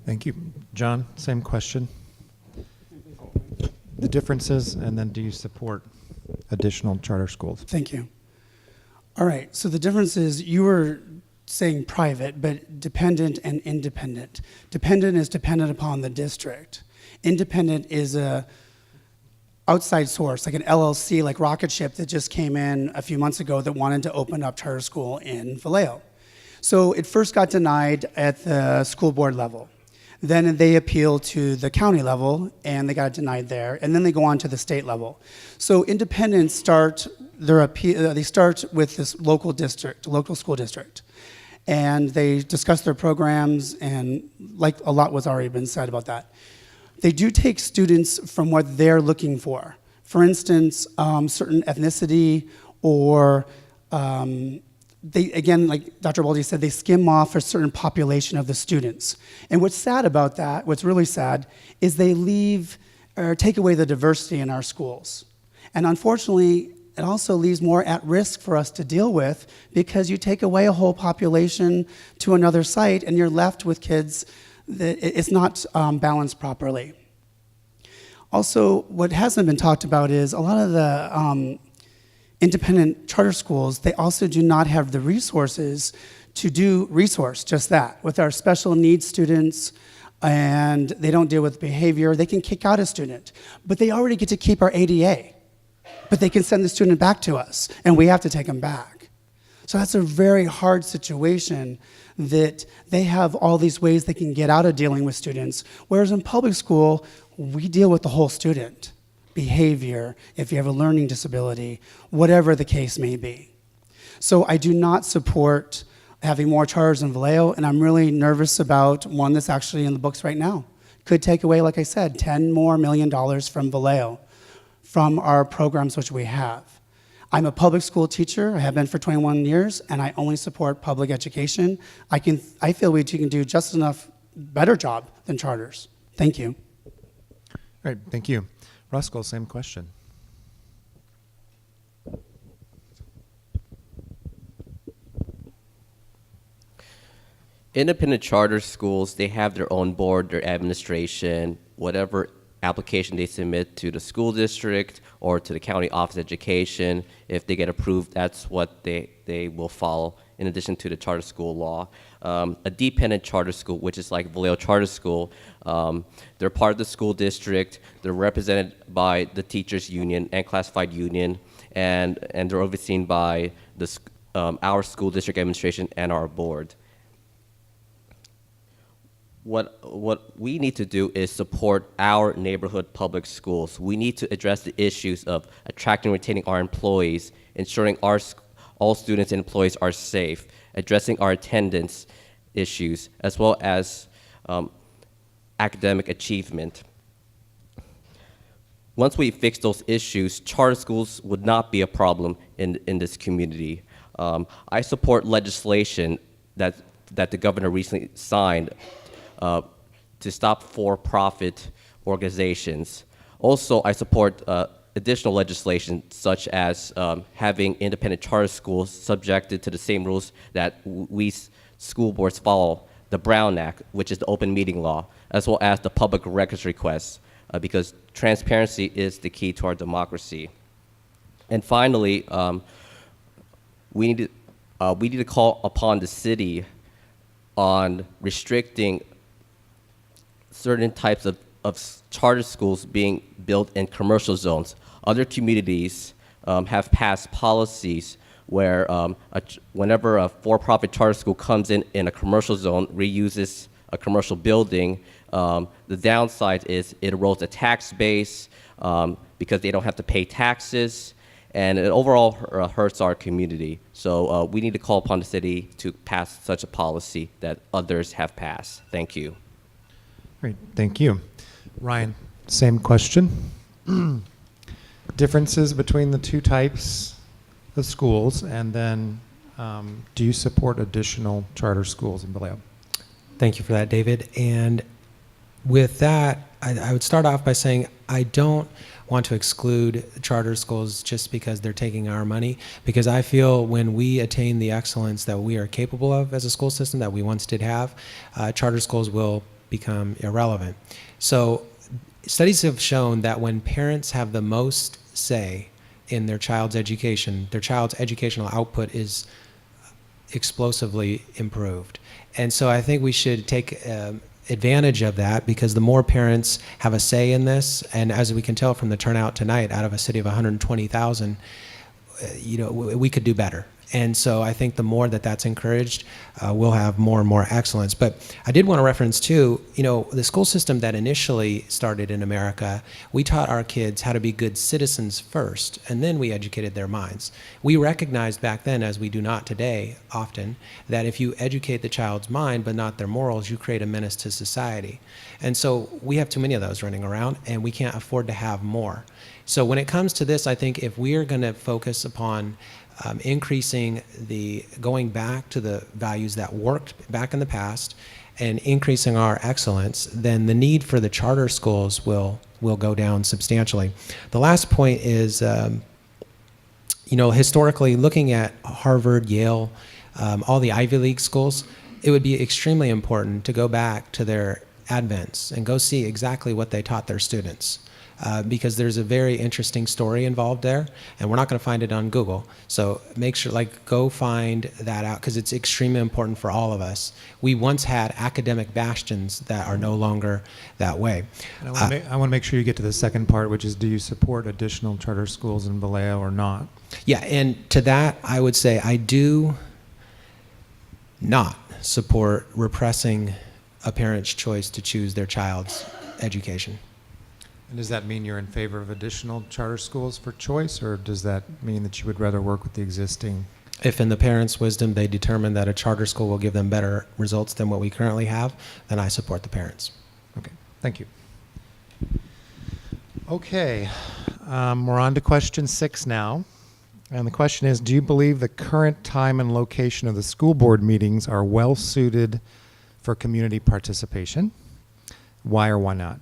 Thank you. John, same question. The differences, and then do you support additional charter schools? Thank you. All right, so the difference is you were saying private, but dependent and independent. Dependent is dependent upon the district. Independent is a outside source, like an LLC, like Rocket Ship that just came in a few months ago that wanted to open up charter school in Vallejo. So it first got denied at the school board level. Then they appeal to the county level, and they got denied there, and then they go on to the state level. So independents start their appeal. They start with this local district, local school district, and they discuss their programs, and like a lot was already been said about that. They do take students from what they're looking for. For instance, certain ethnicity or they, again, like Dr. Baldi said, they skim off a certain population of the students. And what's sad about that, what's really sad, is they leave or take away the diversity in our schools. And unfortunately, it also leaves more at risk for us to deal with because you take away a whole population to another site and you're left with kids that it's not balanced properly. Also, what hasn't been talked about is a lot of the independent charter schools, they also do not have the resources to do just that. With our special needs students, and they don't deal with behavior, they can kick out a student. But they already get to keep our ADA. But they can send the student back to us, and we have to take them back. So that's a very hard situation that they have all these ways they can get out of dealing with students, whereas in public school, we deal with the whole student. Behavior, if you have a learning disability, whatever the case may be. So I do not support having more charters in Vallejo, and I'm really nervous about one that's actually in the books right now. Could take away, like I said, $10 million more from Vallejo, from our programs which we have. I'm a public school teacher, I have been for 21 years, and I only support public education. I feel we can do just enough better job than charters. Thank you. All right, thank you. Ruskell, same question. Independent charter schools, they have their own board, their administration, whatever application they submit to the school district or to the county office of education. If they get approved, that's what they will follow. in addition to the charter school law. A dependent charter school, which is like Vallejo Charter School, they're part of the school district, they're represented by the teachers union and classified union, and they're overseen by our school district administration and our board. What we need to do is support our neighborhood public schools. We need to address the issues of attracting and retaining our employees, ensuring all students and employees are safe, addressing our attendance issues, as well as academic achievement. Once we fix those issues, charter schools would not be a problem in this community. I support legislation that the governor recently signed to stop for-profit organizations. Also, I support additional legislation such as having independent charter schools subjected to the same rules that we school boards follow, the Brown Act, which is the open meeting law, as well as the public records requests, because transparency is the key to our democracy. And finally, we need to call upon the city on restricting certain types of charter schools being built in commercial zones. Other communities have passed policies where whenever a for-profit charter school comes in a commercial zone, reuses a commercial building, the downside is it erodes the tax base because they don't have to pay taxes, and it overall hurts our community. So we need to call upon the city to pass such a policy that others have passed. Thank you. Great, thank you. Ryan, same question. Differences between the two types of schools, and then do you support additional charter schools in Vallejo? Thank you for that, David. And with that, I would start off by saying I don't want to exclude charter schools just because they're taking our money, because I feel when we attain the excellence that we are capable of as a school system that we once did have, charter schools will become irrelevant. So studies have shown that when parents have the most say in their child's education, their child's educational output is explosively improved. And so I think we should take advantage of that, because the more parents have a say in this, and as we can tell from the turnout tonight, out of a city of 120,000, we could do better. And so I think the more that that's encouraged, we'll have more and more excellence. But I did want to reference too, the school system that initially started in America, we taught our kids how to be good citizens first, and then we educated their minds. We recognized back then, as we do not today often, that if you educate the child's mind but not their morals, you create a menace to society. And so we have too many of those running around, and we can't afford to have more. So when it comes to this, I think if we are going to focus upon increasing going back to the values that worked back in the past and increasing our excellence, then the need for the charter schools will go down substantially. The last point is, historically, looking at Harvard, Yale, all the Ivy League schools, it would be extremely important to go back to their advents and go see exactly what they taught their students. Because there's a very interesting story involved there, and we're not going to find it on Google. So make sure, go find that out, because it's extremely important for all of us. We once had academic bastions that are no longer that way. And I want to make sure you get to the second part, which is, do you support additional charter schools in Vallejo or not? Yeah, and to that, I would say I do not support repressing a parent's choice to choose their child's education. And does that mean you're in favor of additional charter schools for choice, or does that mean that you would rather work with the existing? If in the parents' wisdom they determine that a charter school will give them better results than what we currently have, then I support the parents. Okay, thank you. Okay, we're on to question 6 now. And the question is, do you believe the current time and location of the school board meetings are well suited for community participation? Why or why not?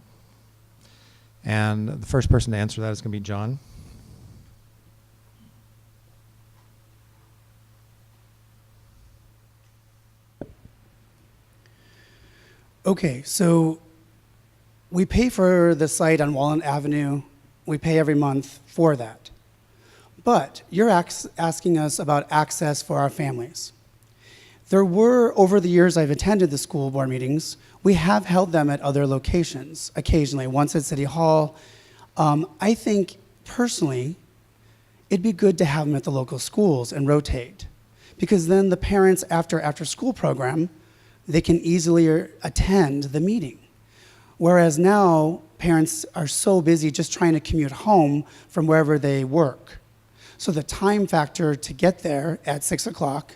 And the first person to answer that is going to be John. Okay, so we pay for the site on Walnut Avenue. We pay every month for that. But you're asking us about access for our families. There were, over the years I've attended the school board meetings, we have held them at other locations occasionally, once at City Hall. I think, personally, it'd be good to have them at the local schools and rotate, because then the parents, after school program, they can easily attend the meeting. Whereas now, parents are so busy just trying to commute home from wherever they work. So the time factor to get there at 6 o'clock,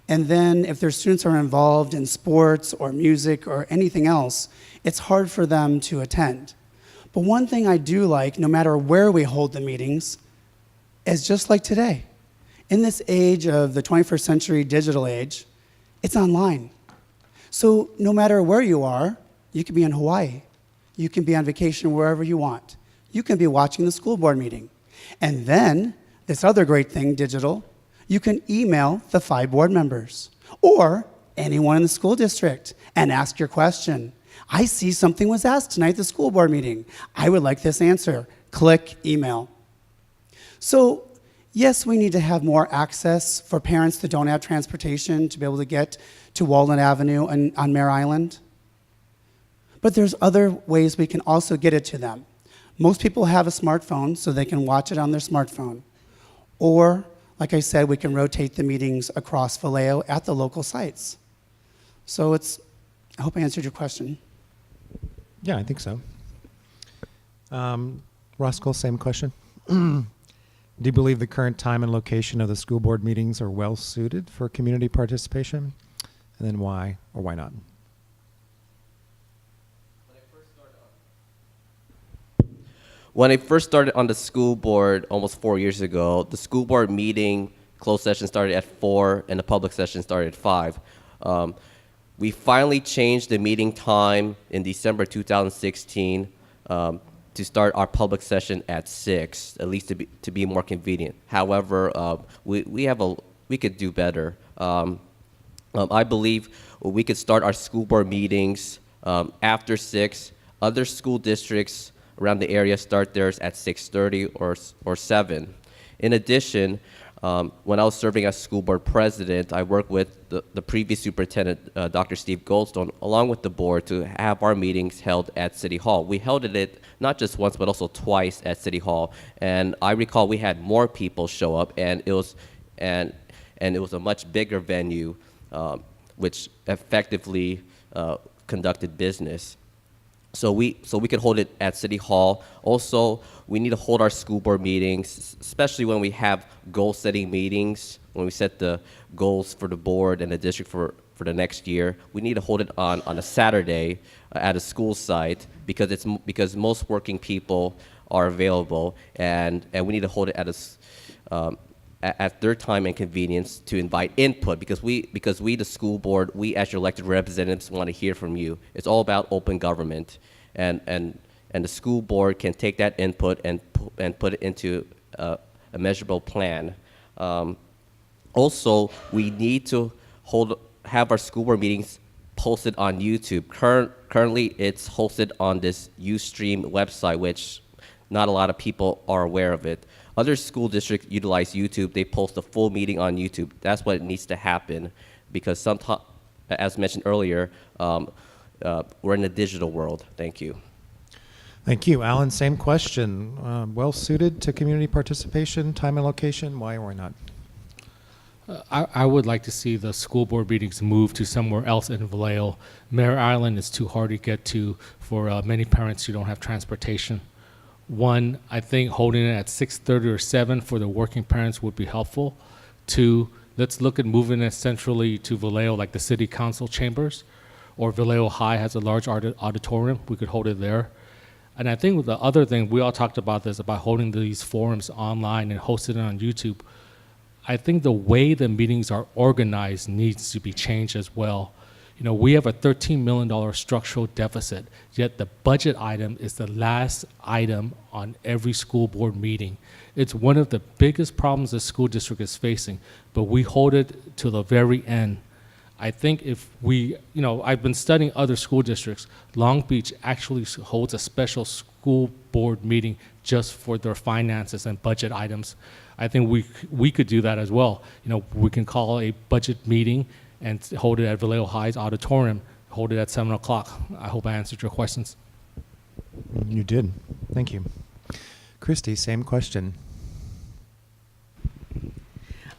and then if their students are involved in sports or music or anything else, it's hard for them to attend. But one thing I do like, no matter where we hold the meetings, is just like today. In this age of the 21st century digital age, it's online. So no matter where you are, you can be in Hawaii. You can be on vacation wherever you want. You can be watching the school board meeting. And then, this other great thing, digital, you can email the 5 board members or anyone in the school district and ask your question. I see something was asked tonight at the school board meeting. I would like this answer. Click email. So, yes, we need to have more access for parents that don't have transportation to be able to get to Walnut Avenue and on Mare Island. But there's other ways we can also get it to them. Most people have a smartphone, so they can watch it on their smartphone. Or, like I said, we can rotate the meetings across Vallejo at the local sites. So I hope I answered your question. Yeah, I think so. Roscoe, same question. Do you believe the current time and location of the school board meetings are well suited for community participation? And then why or why not? When I first started on the school board almost 4 years ago, the school board meeting closed session started at 4 and the public session started at 5. We finally changed the meeting time in December 2016 to start our public session at 6, at least to be more convenient. However, we could do better. I believe we could start our school board meetings after 6. Other school districts around the area start theirs at 6:30 or 7. In addition, when I was serving as school board president, I worked with the previous superintendent, Dr. Steve Goldstone, along with the board to have our meetings held at City Hall. We held it not just once, but also twice at City Hall. And I recall we had more people show up, and it was a much bigger venue, which effectively conducted business. So we could hold it at City Hall. Also, we need to hold our school board meetings, especially when we have goal-setting meetings, when we set the goals for the board and the district for the next year. We need to hold it on a Saturday at a school site because most working people are available, and we need to hold it at their time and convenience to invite input because we the school board, we as your elected representatives want to hear from you. It's all about open government, and the school board can take that input and put it into a measurable plan. Also, we need to have our school board meetings posted on YouTube. Currently, it's hosted on this Ustream website, which not a lot of people are aware of it. Other school districts utilize YouTube. They post a full meeting on YouTube. That's what needs to happen because sometimes, as mentioned earlier, we're in a digital world. Thank you. Thank you. Alan, same question. Well suited to community participation, time and location, why or why not? I would like to see the school board meetings move to somewhere else in Vallejo. Mare Island is too hard to get to for many parents who don't have transportation. One, I think holding it at 6:30 or 7 for the working parents would be helpful. Two, let's look at moving it centrally to Vallejo, like the city council chambers, or Vallejo High has a large auditorium. We could hold it there. And I think the other thing, we all talked about this, about holding these forums online and hosting it on YouTube. I think the way the meetings are organized needs to be changed as well. You know, we have a $13 million structural deficit, yet the budget item is the last item on every school board meeting. It's one of the biggest problems the school district is facing, but we hold it to the very end. I think if we, I've been studying other school districts. Long Beach actually holds a special school board meeting just for their finances and budget items. I think we could do that as well. We can call a budget meeting and hold it at Vallejo High's auditorium, hold it at 7 o'clock. I hope I answered your questions. You did. Thank you. Christy, same question.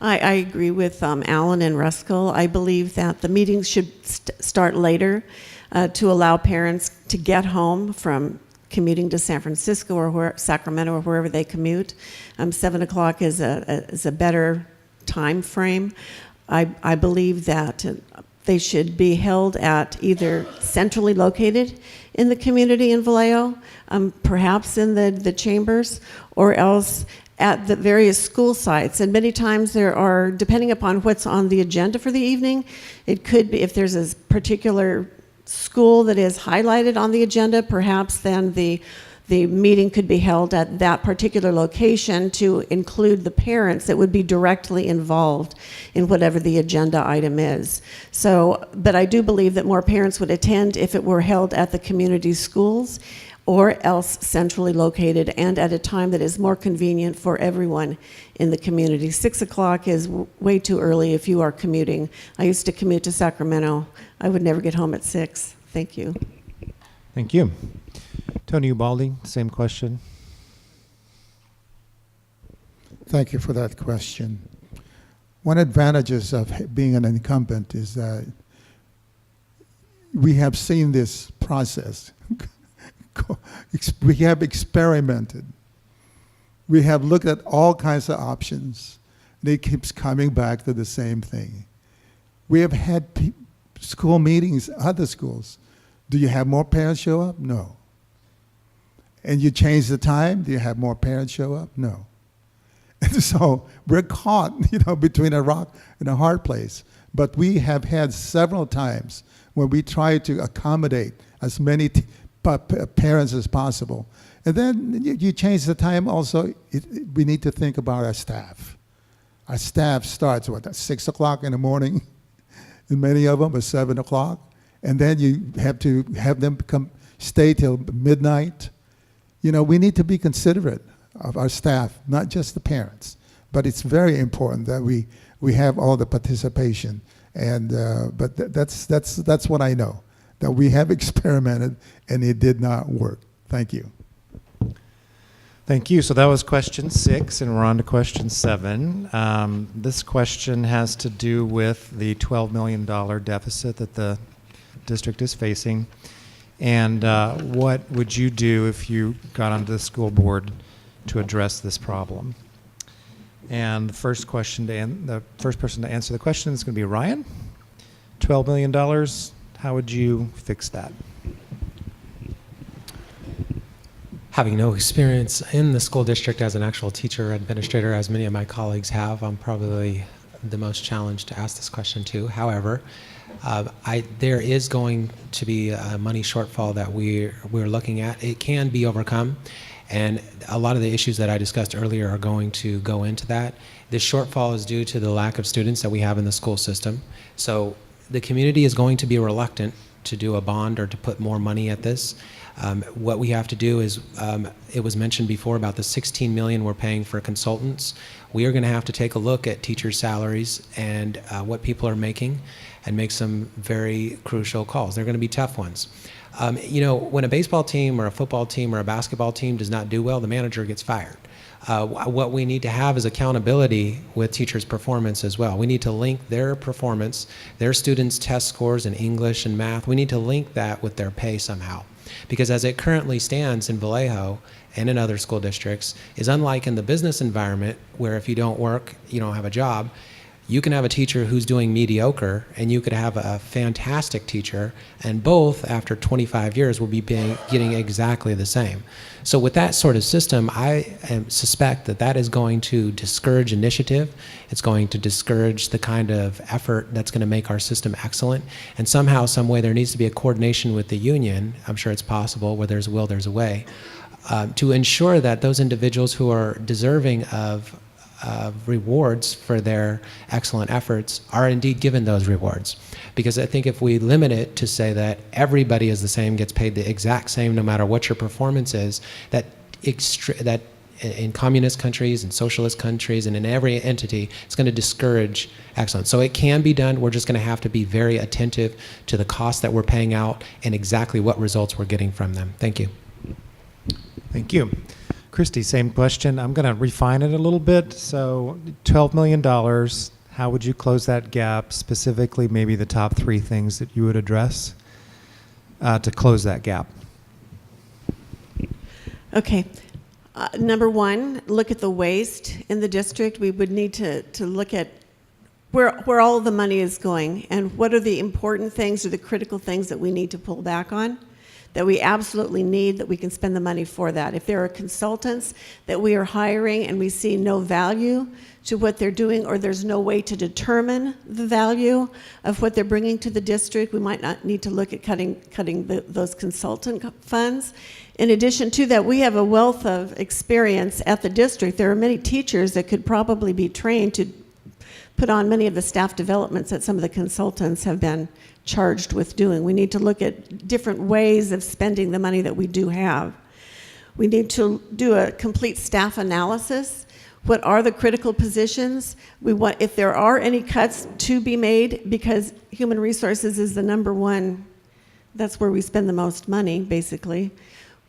I agree with Alan and Ruskell. I believe that the meetings should start later to allow parents to get home from commuting to San Francisco or Sacramento or wherever they commute. 7 o'clock is a better time frame. I believe that they should be held at either centrally located in the community in Vallejo, perhaps in the chambers, or else at the various school sites. And many times there are, depending upon what's on the agenda for the evening, it could be, if there's a particular school that is highlighted on the agenda, perhaps then the meeting could be held at that particular location to include the parents that would be directly involved in whatever the agenda item is. So, but I do believe that more parents would attend if it were held at the community schools or else centrally located and at a time that is more convenient for everyone in the community. 6 o'clock is way too early if you are commuting. I used to commute to Sacramento. I would never get home at 6. Thank you. Thank you. Tony Ubaldi, same question. Thank you for that question. One advantages of being an incumbent is that we have seen this process. We have experimented. We have looked at all kinds of options, and it keeps coming back to the same thing. We have had school meetings, other schools. Do you have more parents show up? No. And you change the time, do you have more parents show up? No. And so we're caught, between a rock and a hard place. But we have had several times when we try to accommodate as many parents as possible. And then you change the time also. We need to think about our staff. Our staff starts, at 6 o'clock in the morning, and many of them are 7 o'clock. And then you have to have them stay till midnight. We need to be considerate of our staff, not just the parents. But it's very important that we have all the participation. And but that's what I know, that we have experimented and it did not work. Thank you. Thank you. So that was question 6, and we're on to question 7. This question has to do with the $12 million deficit that the district is facing. And what would you do if you got onto the school board to address this problem? And the first person to answer the question is going to be Ryan. $12 million, how would you fix that? Having no experience in the school district as an actual teacher or administrator, as many of my colleagues have, I'm probably the most challenged to ask this question to. However, there is going to be a money shortfall that we're looking at. It can be overcome, and a lot of the issues that I discussed earlier are going to go into that. This shortfall is due to the lack of students that we have in the school system. So the community is going to be reluctant to do a bond or to put more money at this. What we have to do is, it was mentioned before about the $16 million we're paying for consultants. We are going to have to take a look at teachers' salaries and what people are making and make some very crucial calls. They're going to be tough ones. When a baseball team or a football team or a basketball team does not do well, the manager gets fired. What we need to have is accountability with teachers' performance as well. We need to link their performance, their students' test scores in English and math, we need to link that with their pay somehow. Because as it currently stands in Vallejo and in other school districts, is unlike in the business environment where if you don't work, you don't have a job. You can have a teacher who's doing mediocre, and you could have a fantastic teacher, and both, after 25 years, will be getting exactly the same. So with that sort of system, I suspect that is going to discourage initiative. It's going to discourage the kind of effort that's going to make our system excellent. And somehow, some way, there needs to be a coordination with the union. I'm sure it's possible. Where there's a will, there's a way. To ensure that those individuals who are deserving of rewards for their excellent efforts are indeed given those rewards. Because I think if we limit it to say that everybody is the same, gets paid the exact same no matter what your performance is, that in communist countries and socialist countries and in every entity, it's going to discourage excellence. So it can be done. We're just going to have to be very attentive to the costs that we're paying out and exactly what results we're getting from them. Thank you. Thank you. Christy, same question. I'm going to refine it a little bit. So $12 million, how would you close that gap? Specifically, maybe the top 3 things that you would address to close that gap. Okay. Number one, look at the waste in the district. We would need to look at where all the money is going and what are the important things or the critical things that we need to pull back on, that we absolutely need, that we can spend the money for that. If there are consultants that we are hiring and we see no value to what they're doing, or there's no way to determine the value of what they're bringing to the district, we might not need to look at cutting those consultant funds. In addition to that, we have a wealth of experience at the district. There are many teachers that could probably be trained to put on many of the staff developments that some of the consultants have been charged with doing. We need to look at different ways of spending the money that we do have. We need to do a complete staff analysis. What are the critical positions? We want, if there are any cuts to be made, because human resources is the number one, that's where we spend the most money, basically.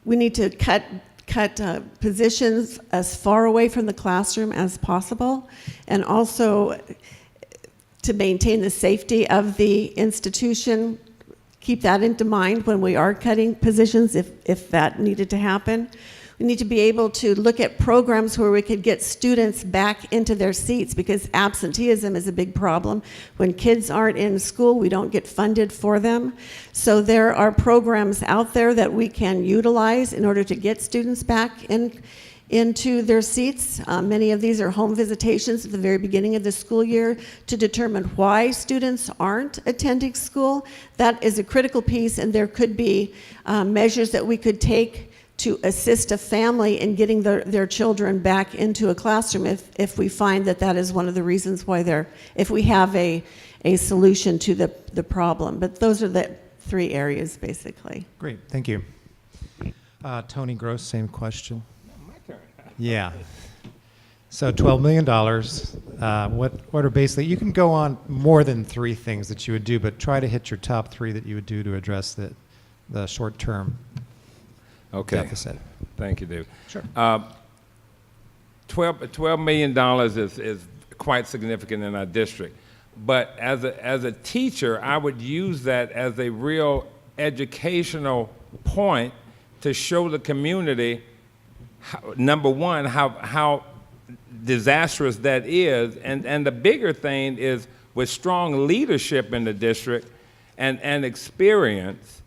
We need to cut positions as far away from the classroom as possible, and also to maintain the safety of the institution. Keep that into mind when we are cutting positions, if that needed to happen. We need to be able to look at programs where we could get students back into their seats, because absenteeism is a big problem. When kids aren't in school, we don't get funded for them. So there are programs out there that we can utilize in order to get students back into their seats. Many of these are home visitations at the very beginning of the school year to determine why students aren't attending school. That is a critical piece, and there could be measures that we could take to assist a family in getting their children back into a classroom if we find that is one of the reasons why if we have a solution to the problem. But those are the 3 areas, basically. Great, thank you. Tony Gross, same question. My turn. Yeah. So $12 million, what are basically, you can go on more than 3 things that you would do, but try to hit your top 3 that you would do to address the short-term deficit. Thank you, David. Sure. $12 million is quite significant in our district. But as a teacher, I would use that as a real educational point to show the community, number one, how disastrous that is. And the bigger thing is, with strong leadership in the district and experience,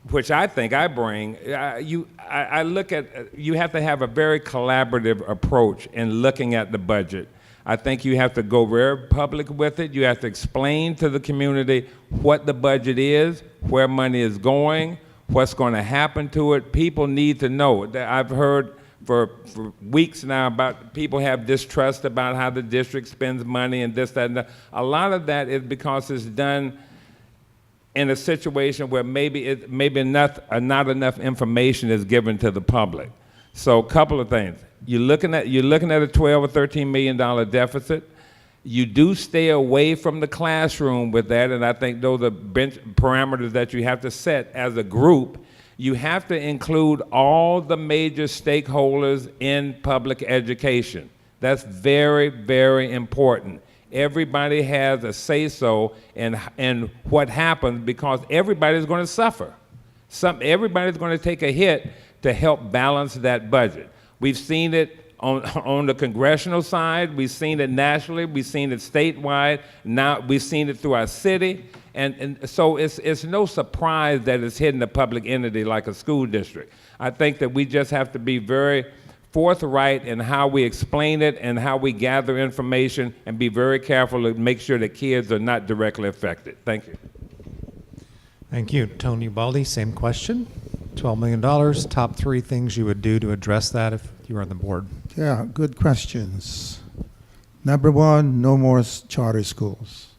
which I think I bring, I look at, you have to have a very collaborative approach in looking at the budget. I think you have to go very public with it. You have to explain to the community what the budget is, where money is going, what's going to happen to it. People need to know. I've heard for weeks now about people have distrust about how the district spends money and this, that, and that. A lot of that is because it's done in a situation where maybe not enough information is given to the public. So a couple of things. You're looking at a $12 or $13 million deficit. You do stay away from the classroom with that, and I think those are bench parameters that you have to set as a group. You have to include all the major stakeholders in public education. That's very, very important. Everybody has a say-so in what happens, because everybody's going to suffer. Everybody's going to take a hit to help balance that budget. We've seen it on the congressional side. We've seen it nationally. We've seen it statewide. Now we've seen it through our city. And so it's no surprise that it's hitting a public entity like a school district. I think that we just have to be very forthright in how we explain it and how we gather information, and be very careful to make sure that kids are not directly affected. Thank you. Thank you. Tony Baldi, same question. $12 million, top 3 things you would do to address that if you were on the board. Yeah, good questions. Number 1, no more charter schools,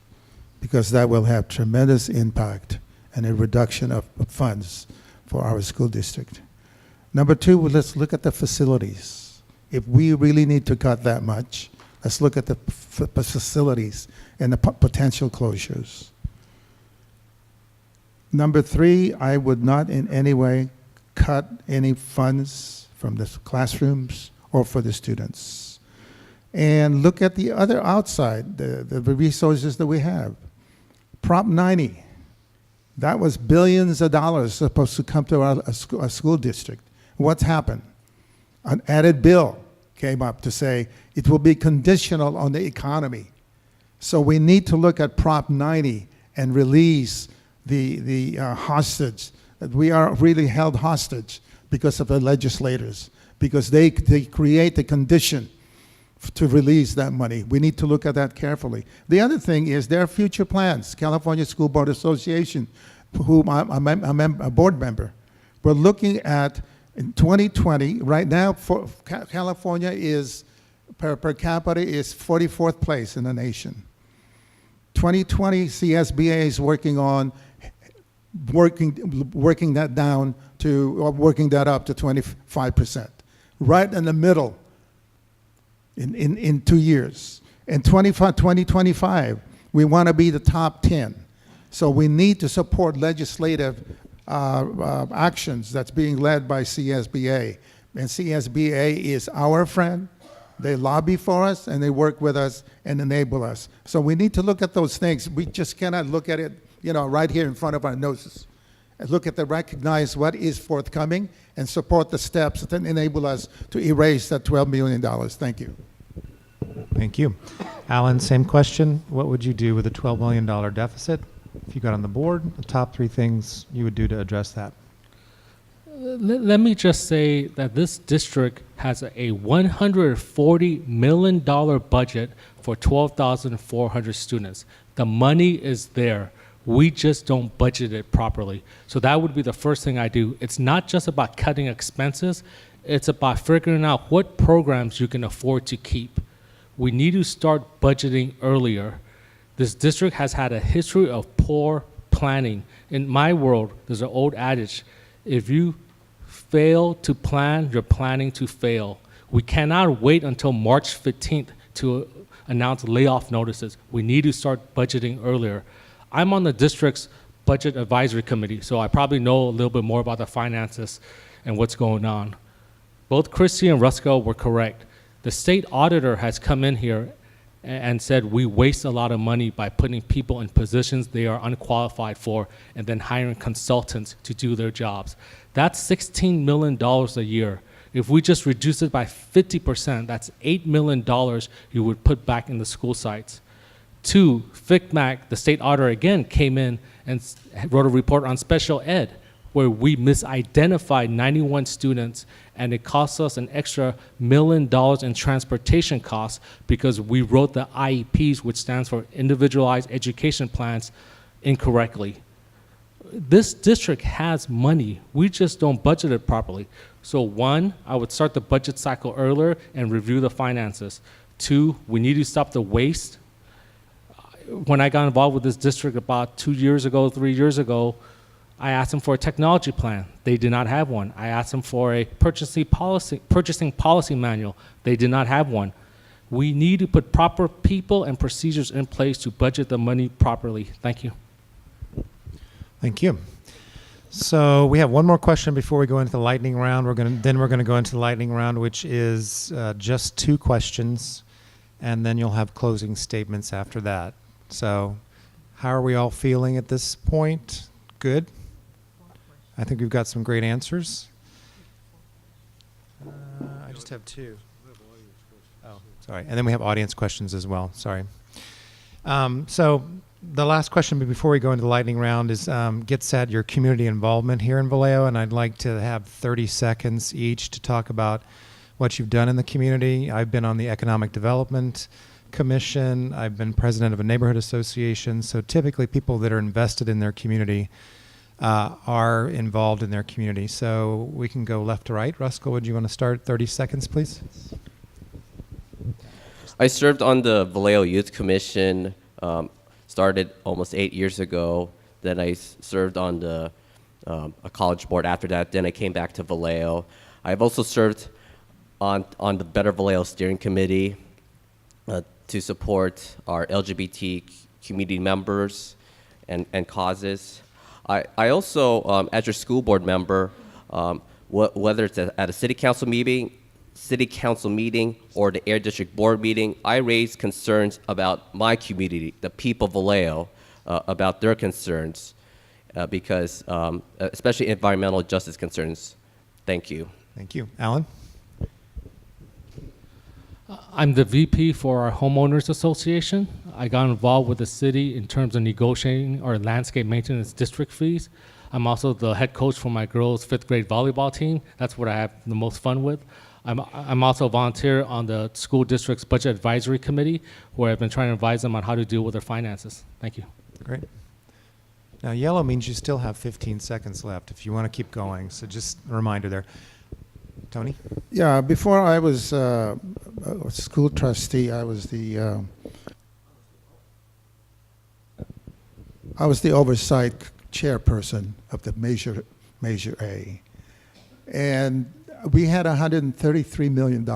because that will have tremendous impact and a reduction of funds for our school district. Number two, let's look at the facilities. If we really need to cut that much, let's look at the facilities and the potential closures. Number three, I would not in any way cut any funds from the classrooms or for the students. And look at the other outside, the resources that we have. Prop 90, that was billions of dollars supposed to come to our school district. What's happened? An added bill came up to say it will be conditional on the economy. So we need to look at Prop 90 and release the hostage. We are really held hostage because of the legislators, because they create the condition to release that money. We need to look at that carefully. The other thing is there are future plans. California School Board Association, whom I'm a board member, we're looking at in 2020, right now, for California is, per capita, is 44th place in the nation. 2020, CSBA is working on working that down to, or working that up to 25%. Right in the middle in 2 years. In 2025, we want to be the top 10. So we need to support legislative actions that's being led by CSBA. And CSBA is our friend. They lobby for us, and they work with us and enable us. So we need to look at those things. We just cannot look at it, right here in front of our noses. And look at recognize what is forthcoming and support the steps that enable us to erase that $12 million. Thank you. Thank you. Alan, same question. What would you do with a $12 million deficit? If you got on the board, the top three things you would do to address that. Let me just say that this district has a $140 million budget for 12,400 students. The money is there. We just don't budget it properly. So that would be the first thing I do. It's not just about cutting expenses. It's about figuring out what programs you can afford to keep. We need to start budgeting earlier. This district has had a history of poor planning. In my world, there's an old adage, if you fail to plan, you're planning to fail. We cannot wait until March 15th to announce layoff notices. We need to start budgeting earlier. I'm on the district's budget advisory committee, so I probably know a little bit more about the finances and what's going on. Both Christy and Rusko were correct. The state auditor has come in here and said we waste a lot of money by putting people in positions they are unqualified for and then hiring consultants to do their jobs. That's $16 million a year. If we just reduce it by 50%, that's $8 million you would put back in the school sites. Two, FICMAC, the state auditor again, came in and wrote a report on special ed where we misidentified 91 students and it cost us an extra $1 million in transportation costs because we wrote the IEPs, which stands for Individualized Education Plans, incorrectly. This district has money. We just don't budget it properly. So one, I would start the budget cycle earlier and review the finances. Two, we need to stop the waste. When I got involved with this district about 2 years ago, 3 years ago, I asked them for a technology plan. They did not have one. I asked them for a purchasing policy manual. They did not have one. We need to put proper people and procedures in place to budget the money properly. Thank you. Thank you. So we have one more question before we go into the lightning round. We're going to go into the lightning round, which is just 2 questions, and then you'll have closing statements after that. So how are we all feeling at this point? Good? I think we've got some great answers. I just have 2. Oh, sorry. And then we have audience questions as well. Sorry. So the last question before we go into the lightning round is gets at your community involvement here in Vallejo, and I'd like to have 30 seconds each to talk about what you've done in the community. I've been on the Economic Development Commission. I've been president of a neighborhood association. So typically people that are invested in their community are involved in their community. So we can go left to right. Rusko, would you want to start? 30 seconds, please. I served on the Vallejo Youth Commission, started almost 8 years ago. Then I served on the a college board after that. Then I came back to Vallejo. I've also served on the Better Vallejo Steering Committee to support our LGBT community members and causes. I also, as your school board member, whether it's at a city council meeting or the Air District Board meeting, I raise concerns about my community, the people of Vallejo, about their concerns, because especially environmental justice concerns. Thank you. Thank you. Alan? I'm the VP for our homeowners association. I got involved with the city in terms of negotiating our landscape maintenance district fees. I'm also the head coach for my girls' 5th grade volleyball team. That's what I have the most fun with. I'm also a volunteer on the school district's budget advisory committee, where I've been trying to advise them on how to deal with their finances. Thank you. Great. Now, yellow means you still have 15 seconds left if you want to keep going. So just a reminder there. Tony? Yeah, before I was a school trustee, I was the oversight chairperson of the Measure A. And we had $133 million,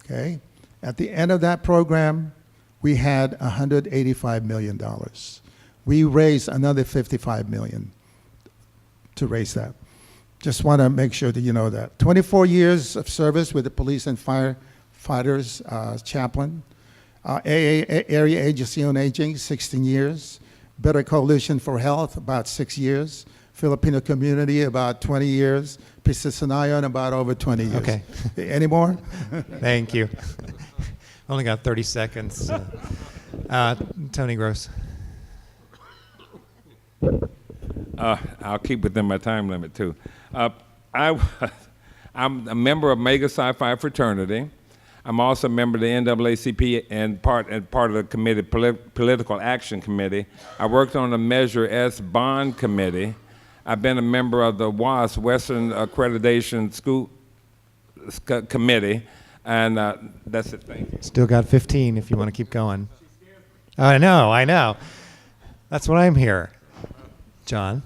okay? At the end of that program, we had $185 million. We raised another $55 million to raise that. Just want to make sure that you know that. 24 years of service with the police and firefighters chaplain. Area Agency on Aging, 16 years. Better Coalition for Health, about 6 years. Filipino community, about 20 years. Piscinayon, about over 20 years. Okay. Any more? Thank you. Only got 30 seconds. Tony Gross. I'll keep within my time limit, too. I'm a member of Mega Sci-Fi Fraternity. I'm also a member of the NAACP and part of the committee, Political Action Committee. I worked on the Measure S Bond Committee. I've been a member of the WAS, Western Accreditation School Committee, and that's it. Thank you. Still got 15 if you want to keep going. I know. That's what I'm here. John?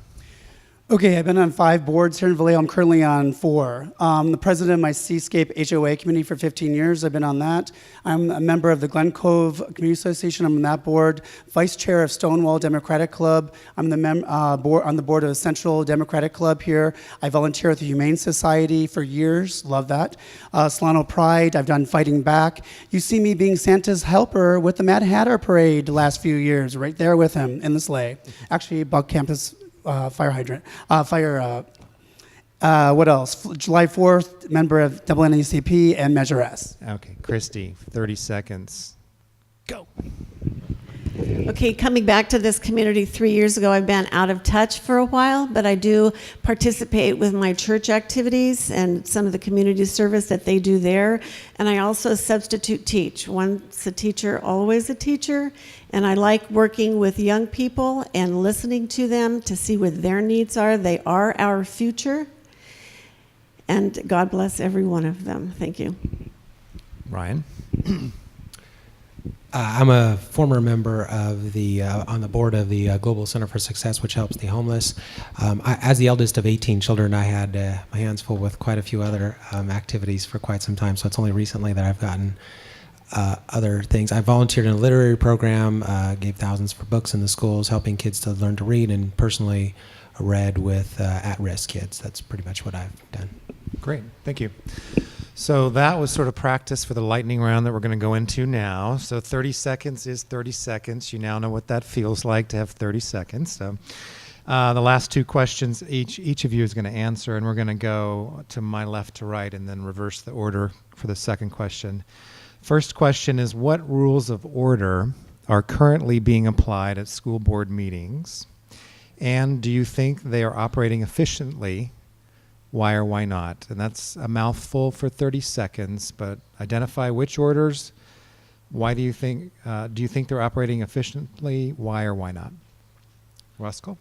Okay, I've been on 5 boards here in Vallejo. I'm currently on 4. I'm the president of my Seascape HOA community for 15 years. I've been on that. I'm a member of the Glen Cove Community Association. I'm on that board. Vice chair of Stonewall Democratic Club. I'm on the board of the Central Democratic Club here. I volunteer at the Humane Society for years. Love that. Solano Pride. I've done Fighting Back. You see me being Santa's helper with the Mad Hatter Parade the last few years, right there with him in the sleigh. Actually, Bug Campus fire hydrant. What else? July 4th, member of NAACP and Measure S. Okay, Christy, 30 seconds. Go. Okay, coming back to this community 3 years ago, I've been out of touch for a while, but I do participate with my church activities and some of the community service that they do there. And I also substitute teach. Once a teacher, always a teacher. And I like working with young people and listening to them to see what their needs are. They are our future. And God bless every one of them. Thank you. Ryan? I'm a former member of the on the board of the Global Center for Success, which helps the homeless. As the eldest of 18 children, I had my hands full with quite a few other activities for quite some time. So it's only recently that I've gotten other things. I volunteered in a literary program, gave thousands for books in the schools, helping kids to learn to read, and personally read with at-risk kids. That's pretty much what I've done. Great, thank you. So that was sort of practice for the lightning round that we're going to go into now. So 30 seconds is 30 seconds. You now know what that feels like to have 30 seconds. So the last 2 questions each of you is going to answer, and we're going to go to my left to right and then reverse the order for the second question. First question is, what rules of order are currently being applied at school board meetings? And do you think they are operating efficiently? Why or why not? And that's a mouthful for 30 seconds, but identify which orders. Why do you think they're operating efficiently? Why or why not? Ruskell?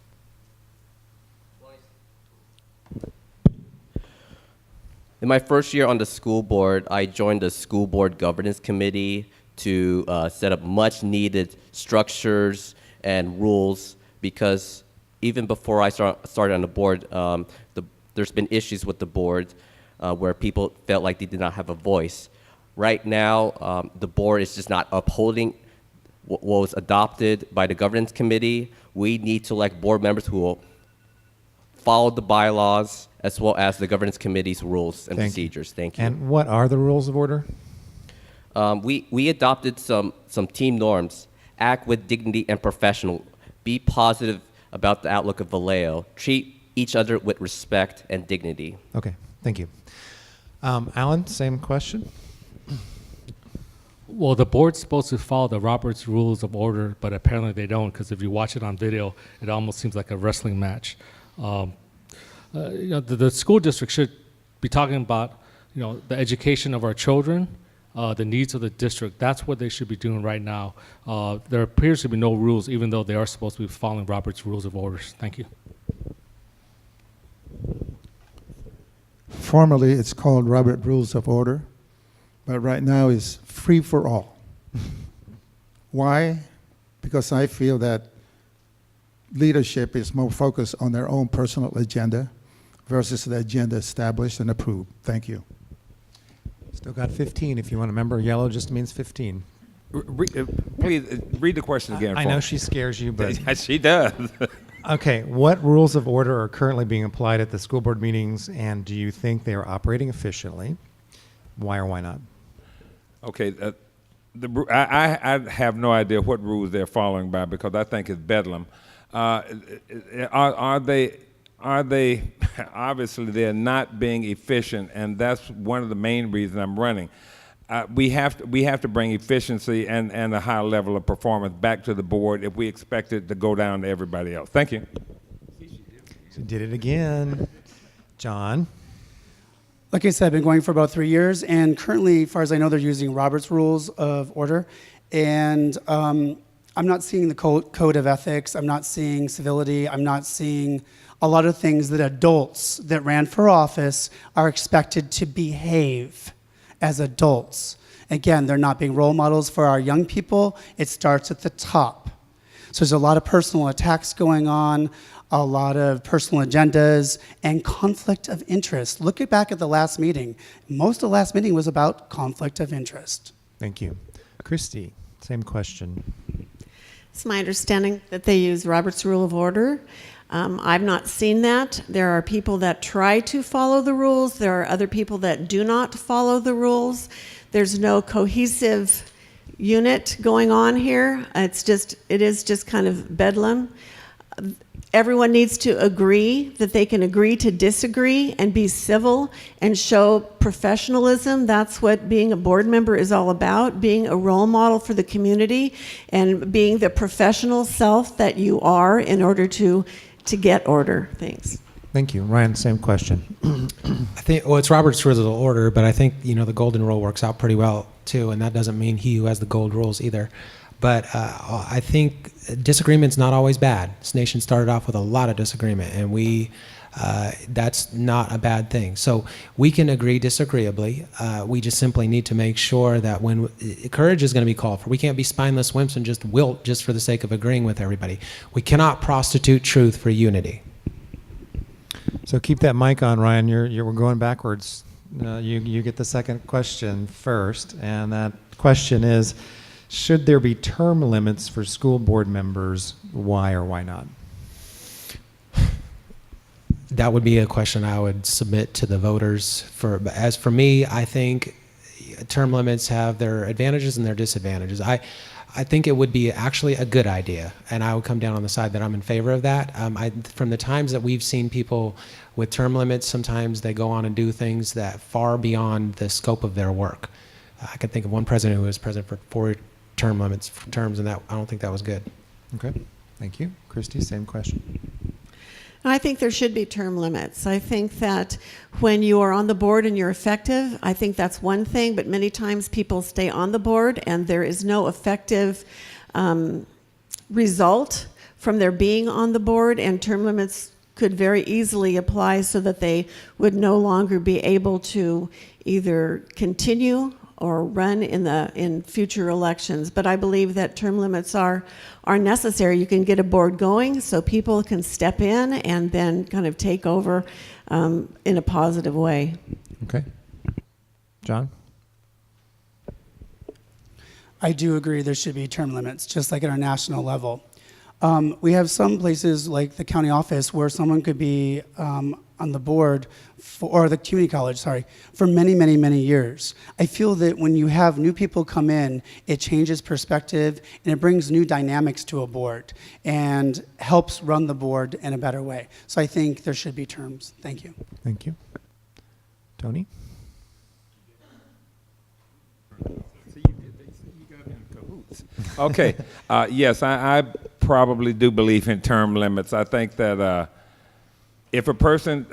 In my first year on the school board, I joined the school board governance committee to set up much needed structures and rules, because even before I started on the board, there's been issues with the board where people felt like they did not have a voice. Right now, the board is just not upholding what was adopted by the governance committee. We need to elect board members who will follow the bylaws as well as the governance committee's rules and procedures. Thank you. And what are the rules of order? We adopted some team norms. Act with dignity and professional. Be positive about the outlook of Vallejo. Treat each other with respect and dignity. Okay, thank you. Alan, same question. Well, the board's supposed to follow the Robert's Rules of Order, but apparently they don't, because if you watch it on video, it almost seems like a wrestling match. The school district should be talking about, the education of our children, the needs of the district. That's what they should be doing right now. There appears to be no rules, even though they are supposed to be following Robert's Rules of Orders. Thank you. Formally, it's called Robert Rules of Order, but right now it's free for all. Why? Because I feel that leadership is more focused on their own personal agenda versus the agenda established and approved. Thank you. Still got 15 if you want to remember. Yellow just means 15. Please read the question again. I for know me. she scares you, but She does. okay. What rules of order are currently being applied at the school board meetings, and do you think they are operating efficiently? Why or why not? Okay, I have no idea what rules they're following by because I think it's bedlam. Are they? Obviously, they're not being efficient, and that's one of the main reasons I'm running. We have to bring efficiency and a high level of performance back to the board if we expect it to go down to everybody else. Thank you. She did it again. John? Like I said, I've been going for about 3 years, and currently, as far as I know, they're using Robert's Rules of Order, and I'm not seeing the code of ethics. I'm not seeing civility. I'm not seeing a lot of things that adults that ran for office are expected to behave as adults. Again, they're not being role models for our young people. It starts at the top. So there's a lot of personal attacks going on, a lot of personal agendas, and conflict of interest. Look back at the last meeting. Most of the last meeting was about conflict of interest. Thank you. Christy, same question. It's my understanding that they use Robert's Rule of Order. I've not seen that. There are people that try to follow the rules. There are other people that do not follow the rules. There's no cohesive unit going on here. It is just kind of bedlam. Everyone needs to agree that they can agree to disagree and be civil and show professionalism. That's what being a board member is all about, being a role model for the community and being the professional self that you are in order to get order. Thanks. Thank you. Ryan, same question. I think, well, it's Robert's Rules of Order, but I think, the golden rule works out pretty well too, and that doesn't mean he who has the gold rules either. But I think disagreement's not always bad. This nation started off with a lot of disagreement, and that's not a bad thing. So we can agree disagreeably. We just simply need to make sure that when courage is going to be called for, we can't be spineless wimps and just wilt just for the sake of agreeing with everybody. We cannot prostitute truth for unity. So keep that mic on, Ryan. We're going backwards. You get the second question first, and that question is, should there be term limits for school board members? Why or why not? That would be a question I would submit to the voters. As for me, I think term limits have their advantages and their disadvantages. I think it would be actually a good idea, and I would come down on the side that I'm in favor of that. From the times that we've seen people with term limits, sometimes they go on and do things that far beyond the scope of their work. I can think of one president who was president for 4 terms, and I don't think that was good. Okay, thank you. Christy, same question. I think there should be term limits. I think that when you are on the board and you're effective, I think that's one thing, but many times people stay on the board and there is no effective result from their being on the board, and term limits could very easily apply so that they would no longer be able to either continue or run in future elections. But I believe that term limits are necessary. You can get a board going so people can step in and then kind of take over in a positive way. Okay. John? I do agree there should be term limits, just like at our national level. We have some places like the county office where someone could be on the board, or the community college, sorry, for many, many, many years. I feel that when you have new people come in, it changes perspective and it brings new dynamics to a board and helps run the board in a better way. So I think there should be terms. Thank you. Thank you. Tony? Okay. Yes, I probably do believe in term limits. I think that if a person,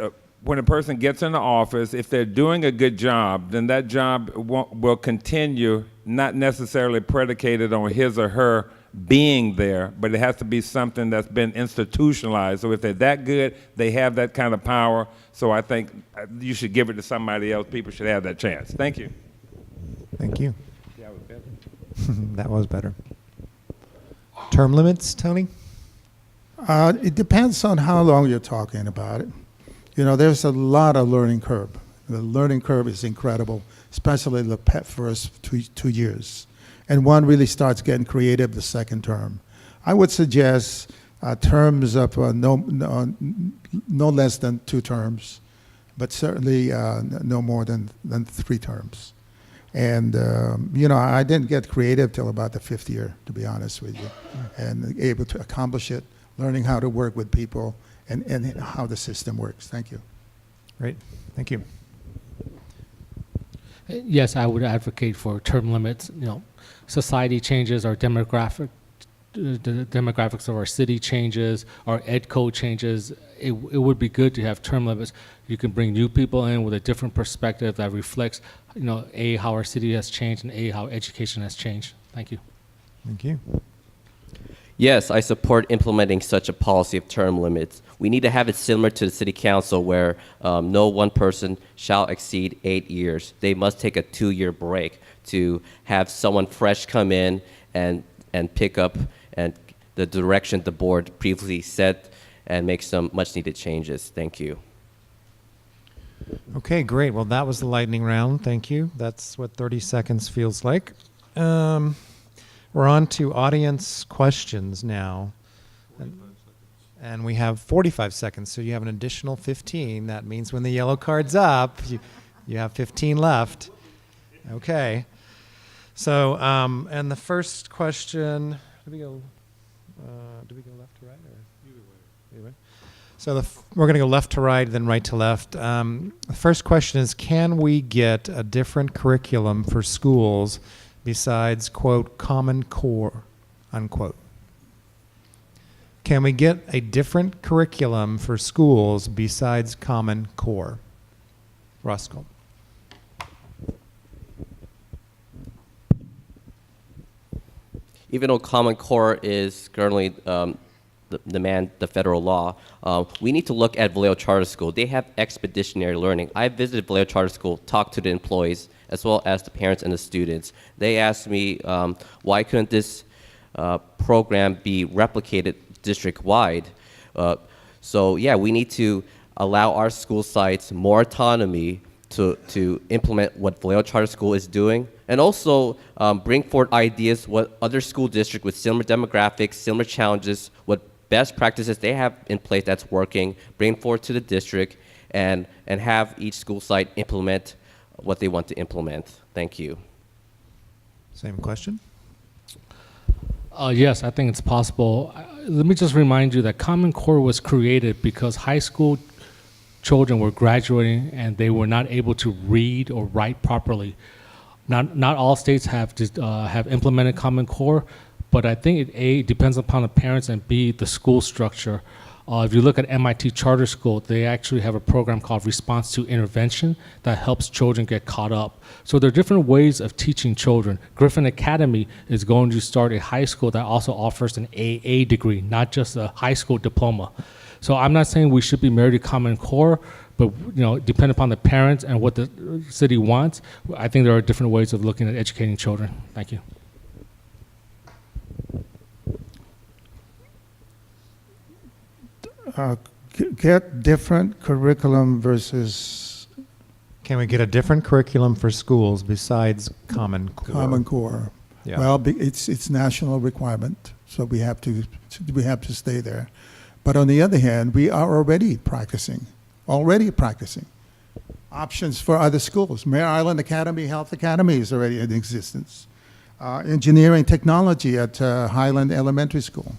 when a person gets in the office, if they're doing a good job, then that job will continue, not necessarily predicated on his or her being there, but it has to be something that's been institutionalized. So if they're that good, they have that kind of power. So I think you should give it to somebody else. People should have that chance. Thank you. Thank you. Yeah, was better. That was better. Term limits, Tony? It depends on how long you're talking about it. You know, there's a lot of learning curve. The learning curve is incredible, especially the first 2 years. And one really starts getting creative the second term. I would suggest terms of no less than 2 terms, but certainly no more than 3 terms. And, you know, I didn't get creative till about the 5th year, to be honest with you, and able to accomplish it, learning how to work with people and how the system works. Thank you. Great. Thank you. Yes, I would advocate for term limits. You know, society changes, our demographics of our city changes, our ed code changes. It would be good to have term limits. You can bring new people in with a different perspective that reflects, you know, A, how our city has changed, and A, how education has changed. Thank you. Thank you. Yes, I support implementing such a policy of term limits. We need to have it similar to the city council where no one person shall exceed 8 years. They must take a 2-year break to have someone fresh come in and pick up and the direction the board previously set and make some much needed changes. Thank you. Okay, great. Well, that was the lightning round. Thank you. That's what 30 seconds feels like. We're on to audience questions now. And we have 45 seconds, so you have an additional 15. That means when the yellow card's up, you have 15 left. Okay. So, and the first question, do we go left to right? Or? Either way. So we're going to go left to right, then right to left. The first question is, can we get a different curriculum for schools besides, quote, Common Core, unquote? Can we get a different curriculum for schools besides Common Core? Roscoe. Even though Common Core is currently the federal law, we need to look at Vallejo Charter School. They have expeditionary learning. I visited Vallejo Charter School, talked to the employees, as well as the parents and the students. They asked me, why couldn't this program be replicated district-wide? So yeah, we need to allow our school sites more autonomy to implement what Vallejo Charter School is doing, and also bring forward ideas what other school districts with similar demographics, similar challenges, what best practices they have in place that's working, bring forward to the district, and have each school site implement what they want to implement. Thank you. Same question. Yes, I think it's possible. Let me just remind you that Common Core was created because high school children were graduating and they were not able to read or write properly. Not all states have implemented Common Core, but I think it A, depends upon the parents, and B, the school structure. If you look at MIT Charter School, they actually have a program called Response to Intervention that helps children get caught up. So there are different ways of teaching children. Griffin Academy is going to start a high school that also offers an AA degree, not just a high school diploma. So I'm not saying we should be married to Common Core, But depending upon the parents and what the city wants, I think there are different ways of looking at educating children. Thank you. Get different curriculum versus Can we get a different curriculum for schools besides Common Core? Common Core. Yeah. Well, it's national requirement, so we have to stay there. But on the other hand, we are already practicing options for other schools. Mare Island Academy, Health Academy is already in existence. Engineering technology at Highland Elementary School.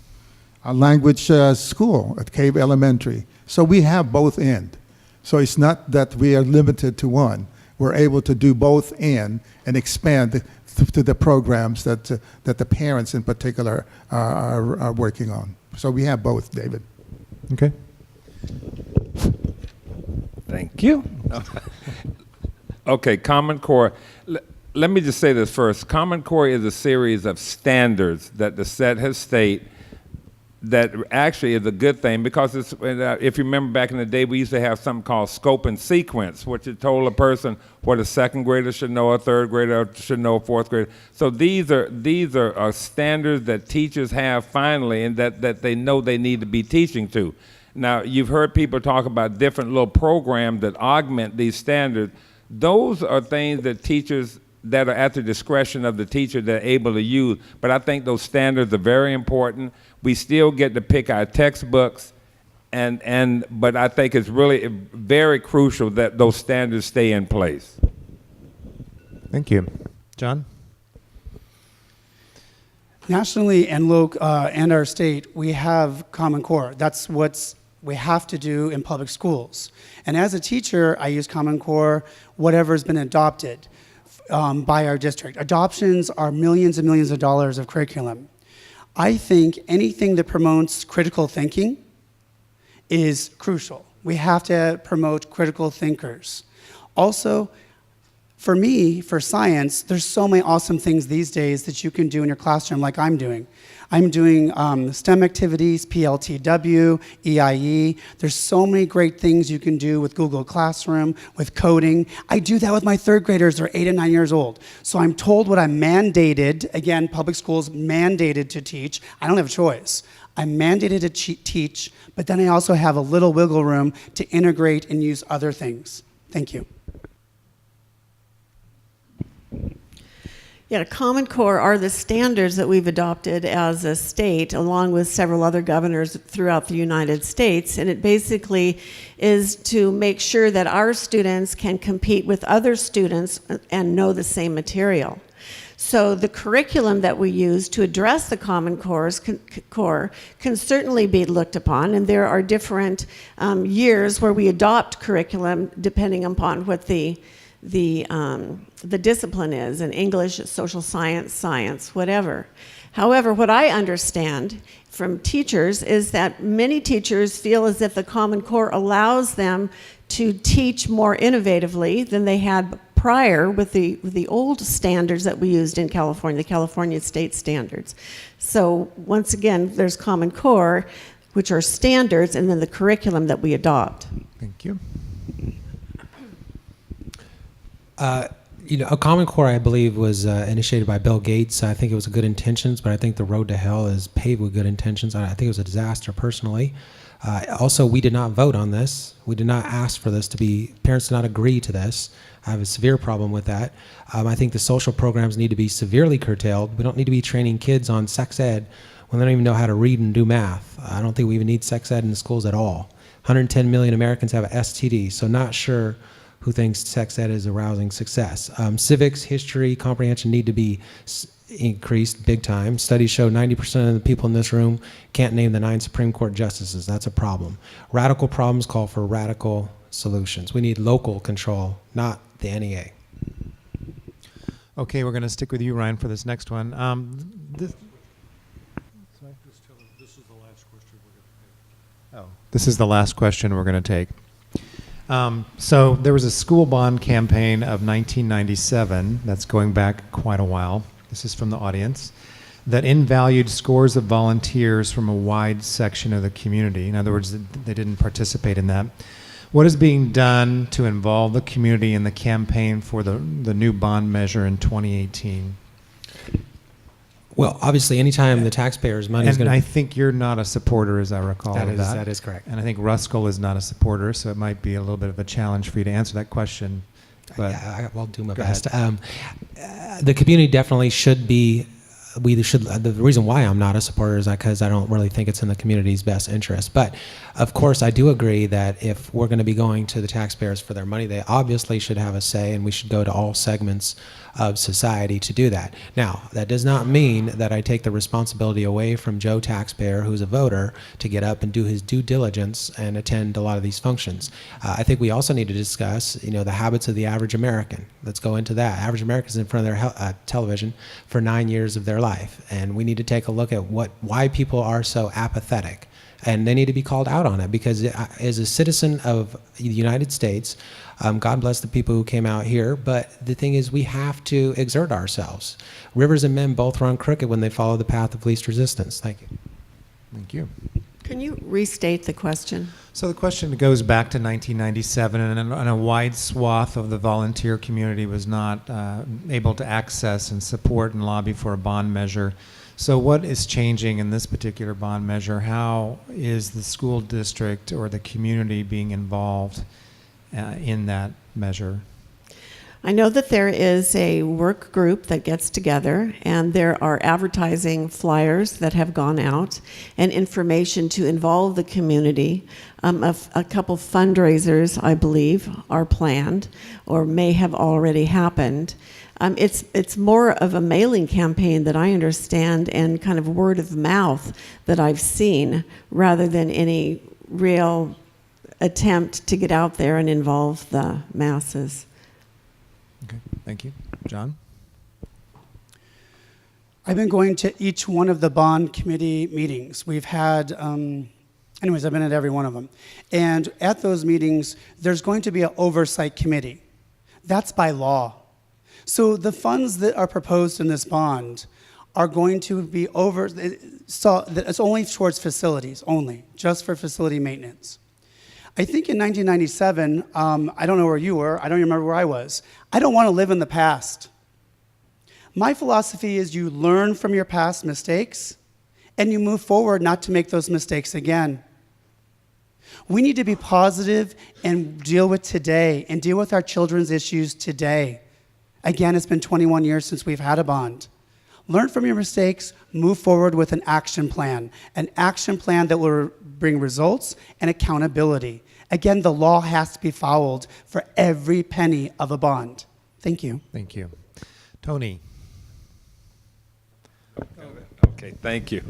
A language school at Cave Elementary. So we have both end. So it's not that we are limited to one. We're able to do both and expand to the programs that the parents in particular are working on. So we have both, David. Okay. Thank you. Okay, Common Core. Let me just say this first. Common Core is a series of standards that the set has state that actually is a good thing, because it's, if you remember back in the day, we used to have something called scope and sequence, which it told a person what a second grader should know, a third grader should know, a fourth grader. So these are standards that teachers have finally, and that they know they need to be teaching to. Now, you've heard people talk about different little programs that augment these standards. Those are things that teachers, that are at the discretion of the teacher, that are able to use. But I think those standards are very important. We still get to pick our textbooks, but I think it's really very crucial that those standards stay in place. Thank you. John? Nationally and local and our state, we have Common Core. That's what we have to do in public schools. And as a teacher, I use Common Core, whatever's been adopted by our district. Adoptions are millions and millions of dollars of curriculum. I think anything that promotes critical thinking is crucial. We have to promote critical thinkers. Also, for me, for science, there's so many awesome things these days that you can do in your classroom, like I'm doing. I'm doing STEM activities, PLTW, EIE. There's so many great things you can do with Google Classroom, with coding. I do that with my third graders. They're 8 and 9 years old. So I'm told what I'm mandated, again, public schools mandated to teach. I don't have a choice. I'm mandated to teach, but then I also have a little wiggle room to integrate and use other things. Thank you. Yeah, Common Core are the standards that we've adopted as a state, along with several other governors throughout the United States. And it basically is to make sure that our students can compete with other students and know the same material. So the curriculum that we use to address the Common Core can certainly be looked upon, and there are different years where we adopt curriculum depending upon what the discipline is, in English, social science, science, whatever. However, what I understand from teachers is that many teachers feel as if the Common Core allows them to teach more innovatively than they had prior with the old standards that we used in California, the California state standards. So once again, there's Common Core, which are standards, and then the curriculum that we adopt. Thank you. A Common Core, I believe, was initiated by Bill Gates. I think it was good intentions, but I think the road to hell is paved with good intentions. I think it was a disaster, personally. Also, we did not vote on this. We did not ask for this to be, parents did not agree to this. I have a severe problem with that. I think the social programs need to be severely curtailed. We don't need to be training kids on sex ed when they don't even know how to read and do math. I don't think we even need sex ed in the schools at all. 110 million Americans have STD, so not sure who thinks sex ed is arousing success. Civics, history, comprehension need to be increased big time. Studies show 90% of the people in this room can't name the 9 Supreme Court justices. That's a problem. Radical problems call for radical solutions. We need local control, not the NEA. Okay, we're going to stick with you, Ryan, for this next one. This is the last question we're going to take. So there was a school bond campaign of 1997, that's going back quite a while, this is from the audience, that invalued scores of volunteers from a wide section of the community. In other words, they didn't participate in that. What is being done to involve the community in the campaign for the new bond measure in 2018? Well, obviously, anytime the taxpayers' money is And going I to... think you're not a supporter, as I recall. of That is correct. And I think Ruskell is not a supporter, so it might be a little bit of a challenge for you to answer that question. But I'll do my go best. The community definitely should be. We should. The reason why I'm not a supporter is because I don't really think it's in the community's best interest. But of course, I do agree that if we're going to be going to the taxpayers for their money, they obviously should have a say, and we should go to all segments of society to do that. Now, that does not mean that I take the responsibility away from Joe taxpayer, who's a voter, to get up and do his due diligence and attend a lot of these functions. I think we also need to discuss, the habits of the average American. Let's go into that. Average Americans in front of their television for 9 years of their life, and we need to take a look at why people are so apathetic. And they need to be called out on it, because as a citizen of the United States, God bless the people who came out here, but the thing is, we have to exert ourselves. Rivers and men both run crooked when they follow the path of least resistance. Thank you. thank you. Can you restate the question? So the question goes back to 1997, and a wide swath of the volunteer community was not able to access and support and lobby for a bond measure. So what is changing in this particular bond measure? How is the school district or the community being involved in that measure? I know that there is a work group that gets together, and there are advertising flyers that have gone out and information to involve the community. A couple fundraisers, I believe, are planned or may have already happened. It's more of a mailing campaign that I understand, and kind of word of mouth that I've seen, rather than any real attempt to get out there and involve the masses. Okay, thank you. John? I've been going to each one of the bond committee meetings. We've had, anyways, I've been at every one of them. And at those meetings, there's going to be an oversight committee. That's by law. So the funds that are proposed in this bond are going to be so it's only towards facilities, only, just for facility maintenance. I think in 1997, I don't know where you were, I don't remember where I was. I don't want to live in the past. My philosophy is you learn from your past mistakes and you move forward not to make those mistakes again. We need to be positive and deal with today and deal with our children's issues today. Again, it's been 21 years since we've had a bond. Learn from your mistakes, move forward with an action plan that will bring results and accountability. Again, the law has to be followed for every penny of a bond. Thank you. Thank you. Tony? Okay, thank you.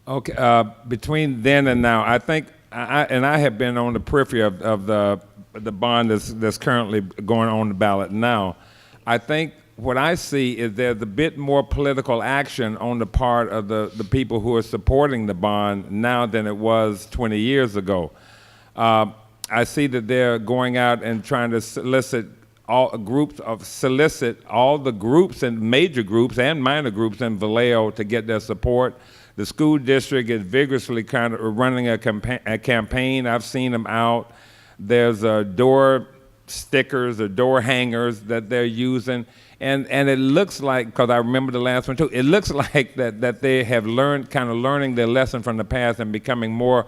Okay, between then and now, I think, I have been on the periphery of the bond that's currently going on the ballot now. I think what I see is there's a bit more political action on the part of the people who are supporting the bond now than it was 20 years ago. I see that they're going out and trying to solicit all the groups and major groups and minor groups in Vallejo to get their support. The school district is vigorously kind of running a campaign. I've seen them out. There's door stickers or door hangers that they're using. And it looks like, because I remember the last one too, it looks like that they have learning their lesson from the past and becoming more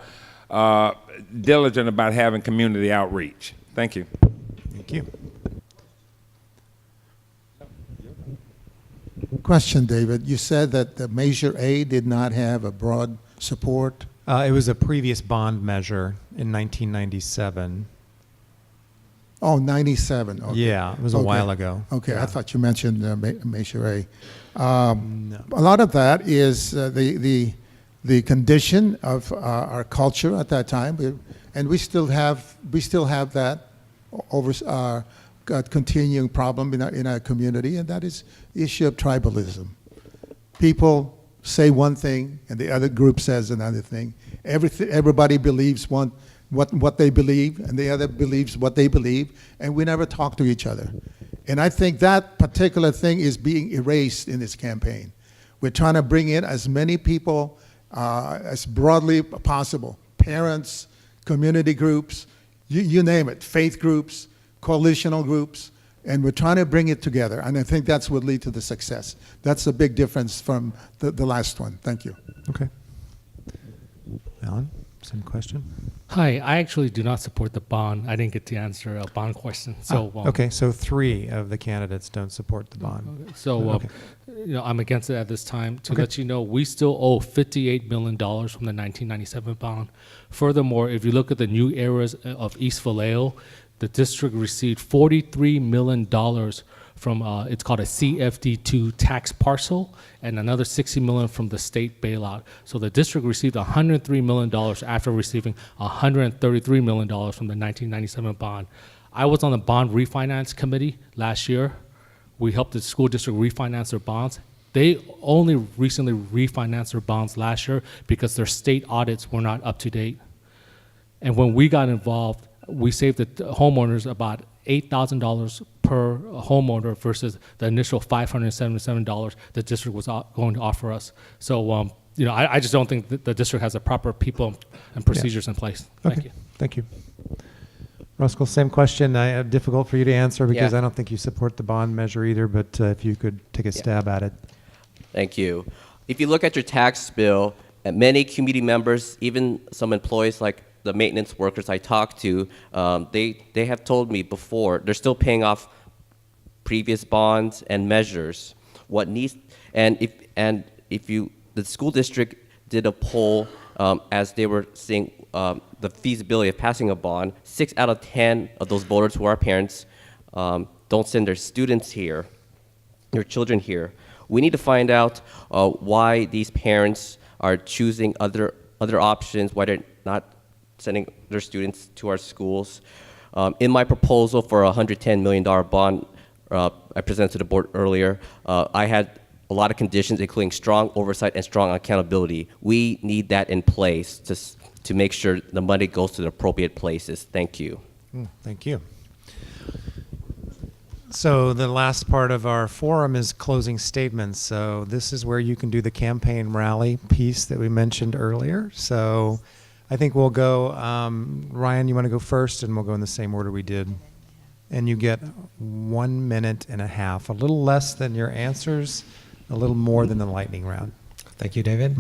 diligent about having community outreach. Thank you. Thank you. Question, David. You said that the Measure A did not have a broad support. It was a previous bond measure in 1997. Oh, 97. Okay. Yeah, it was a while ago. Okay, Yeah. I thought you mentioned Measure A. No. A lot of that is the condition of our culture at that time, and we still have that continuing problem in our community, and that is the issue of tribalism. People say one thing, and the other group says another thing. Everybody believes what they believe, and the other believes what they believe, and we never talk to each other. And I think that particular thing is being erased in this campaign. We're trying to bring in as many people as broadly possible, parents, community groups, you name it, faith groups, coalitional groups, and we're trying to bring it together. And I think that's what lead to the success. That's a big difference from the last one. Thank you. Okay. Alan, same question. Hi, I actually do not support the bond. I didn't get to answer a bond question. So Okay, so 3 of the candidates don't support the bond. So, Okay. I'm against it at this time. To Okay. let you know, we still owe $58 million from the 1997 bond. Furthermore, if you look at the new areas of East Vallejo, the district received $43 million from, it's called a CFD2 tax parcel, and another $60 million from the state bailout. So the district received $103 million after receiving $133 million from the 1997 bond. I was on the bond refinance committee last year. We helped the school district refinance their bonds. They only recently refinanced their bonds last year because their state audits were not up to date. And when we got involved, we saved the homeowners about $8,000 per homeowner versus the initial $577 the district was going to offer us. So, I just don't think that the district has the proper people and procedures in place. Thank you. Thank you. Roscoe, same question. Difficult for you to answer because Yeah. I don't think you support the bond measure either, but if you could take a stab at it. Thank you. If you look at your tax bill, many community members, even some employees like the maintenance workers I talked to, they have told me before they're still paying off previous bonds and measures. What needs if the school district did a poll as they were seeing the feasibility of passing a bond, 6 out of 10 of those voters who are parents don't send their students here, their children here. We need to find out why these parents are choosing other options, why they're not sending their students to our schools. In my proposal for a $110 million bond I presented to the board earlier, I had a lot of conditions, including strong oversight and strong accountability. We need that in place to make sure the money goes to the appropriate places. Thank you. Thank you. So the last part of our forum is closing statements. So this is where you can do the campaign rally piece that we mentioned earlier. So I think we'll go, Ryan, you want to go first, and we'll go in the same order we did. And you get 1 minute and a half, a little less than your answers, a little more than the lightning round. Thank you, David.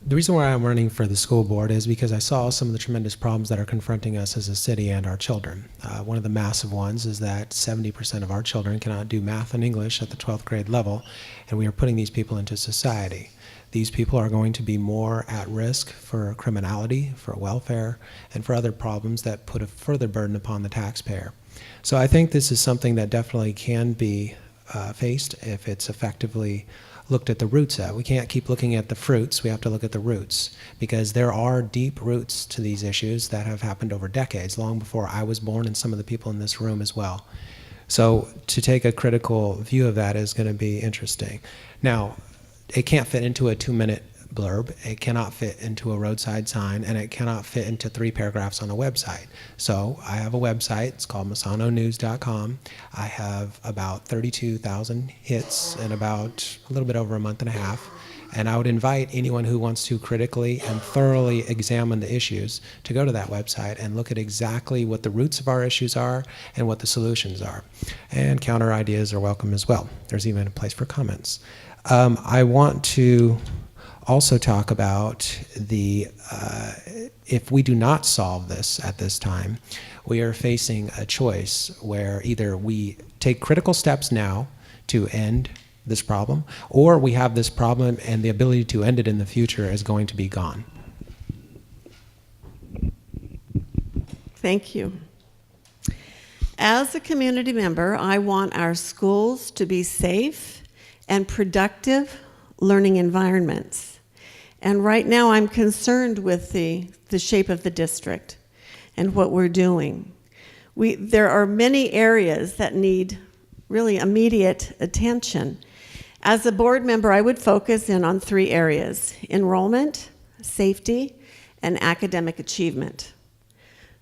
The reason why I'm running for the school board is because I saw some of the tremendous problems that are confronting us as a city and our children. One of the massive ones is that 70% of our children cannot do math and English at the 12th grade level, and we are putting these people into society. These people are going to be more at risk for criminality, for welfare, and for other problems that put a further burden upon the taxpayer. So I think this is something that definitely can be faced if it's effectively looked at the roots at. We can't keep looking at the fruits, we have to look at the roots, because there are deep roots to these issues that have happened over decades, long before I was born and some of the people in this room as well. So to take a critical view of that is going to be interesting. Now, it can't fit into a 2-minute blurb, it cannot fit into a roadside sign, and it cannot fit into 3 paragraphs on a website. So I have a website, it's called masanonews.com. I have about 32,000 hits in about a little bit over a month and a half. And I would invite anyone who wants to critically and thoroughly examine the issues to go to that website and look at exactly what the roots of our issues are and what the solutions are. And counter ideas are welcome as well. There's even a place for comments. I want to also talk about if we do not solve this at this time, we are facing a choice where either we take critical steps now to end this problem, or we have this problem and the ability to end it in the future is going to be gone. Thank you. As a community member, I want our schools to be safe and productive learning environments. And right now I'm concerned with the shape of the district and what we're doing. There are many areas that need really immediate attention. As a board member, I would focus in on 3 areas: enrollment, safety, and academic achievement.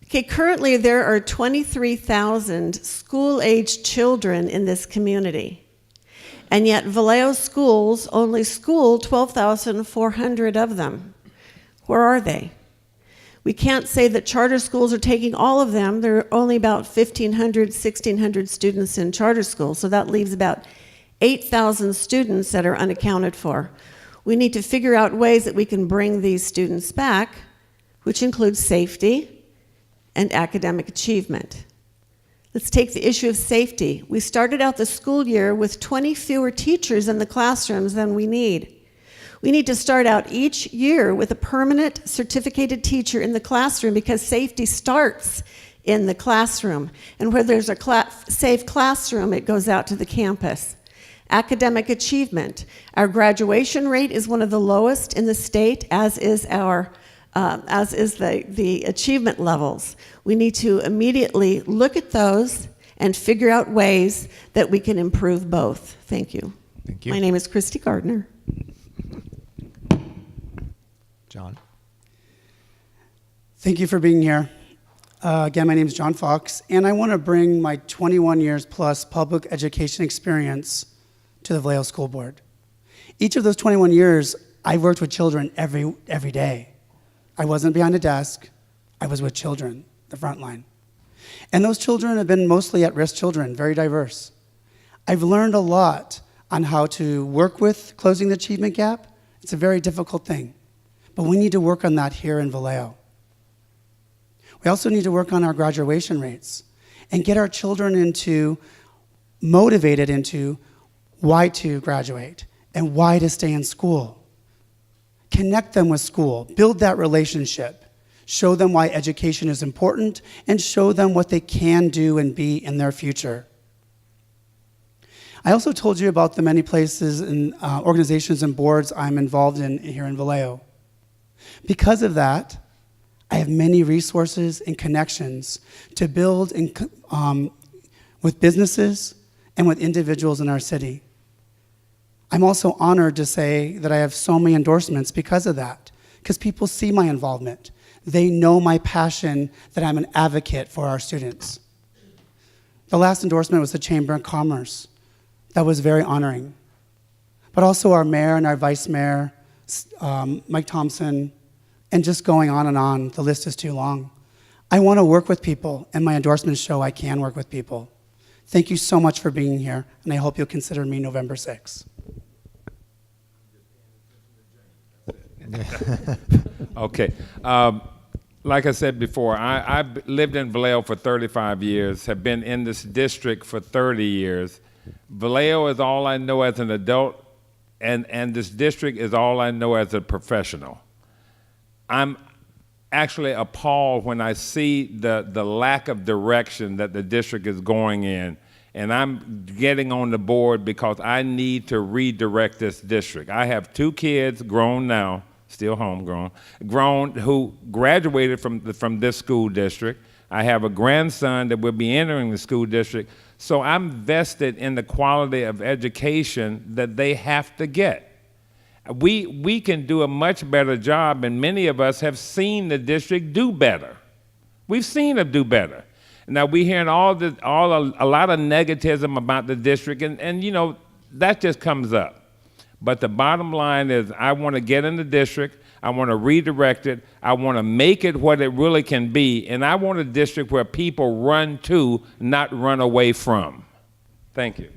Okay, currently there are 23,000 school-aged children in this community. And yet Vallejo schools only school 12,400 of them. Where are they? We can't say that charter schools are taking all of them. There are only about 1,500, 1,600 students in charter schools, so that leaves about 8,000 students that are unaccounted for. We need to figure out ways that we can bring these students back, which includes safety and academic achievement. Let's take the issue of safety. We started out the school year with 20 fewer teachers in the classrooms than we need. We need to start out each year with a permanent certificated teacher in the classroom because safety starts in the classroom. And where there's a safe classroom, it goes out to the campus. Academic achievement. Our graduation rate is one of the lowest in the state, as is the achievement levels. We need to immediately look at those and figure out ways that we can improve both. Thank you. Thank you. My name is Christy Gardner. John. Thank you for being here. Again, my name is John Fox, and I want to bring my 21 years plus public education experience to the Vallejo School Board. Each of those 21 years, I worked with children every day. I wasn't behind a desk. I was with children, the front line. And those children have been mostly at-risk children, very diverse. I've learned a lot on how to work with closing the achievement gap. It's a very difficult thing, but we need to work on that here in Vallejo. We also need to work on our graduation rates and get our children motivated into why to graduate and why to stay in school. Connect them with school, build that relationship, show them why education is important, and show them what they can do and be in their future. I also told you about the many places and organizations and boards I'm involved in here in Vallejo. Because of that, I have many resources and connections to build with businesses and with individuals in our city. I'm also honored to say that I have so many endorsements because of that, because people see my involvement. They know my passion that I'm an advocate for our students. The last endorsement was the Chamber of Commerce. That was very honoring. But also our mayor and our vice mayor, Mike Thompson, and just going on, the list is too long. I want to work with people, and my endorsements show I can work with people. Thank you so much for being here, and I hope you'll consider me November 6th. Okay. Like I said before, I've lived in Vallejo for 35 years, have been in this district for 30 years. Vallejo is all I know as an adult, and this district is all I know as a professional. I'm actually appalled when I see the lack of direction that the district is going in, and I'm getting on the board because I need to redirect this district. I have 2 kids, grown now, still homegrown, who graduated from this school district. I have a grandson that will be entering the school district. So I'm vested in the quality of education that they have to get. We can do a much better job, and many of us have seen the district do better. We've seen it do better. Now we're hearing a lot of negativism about the district, and you know, that just comes up. But the bottom line is I want to get in the district, I want to redirect it, I want to make it what it really can be, and I want a district where people run to, not run away from. Thank you.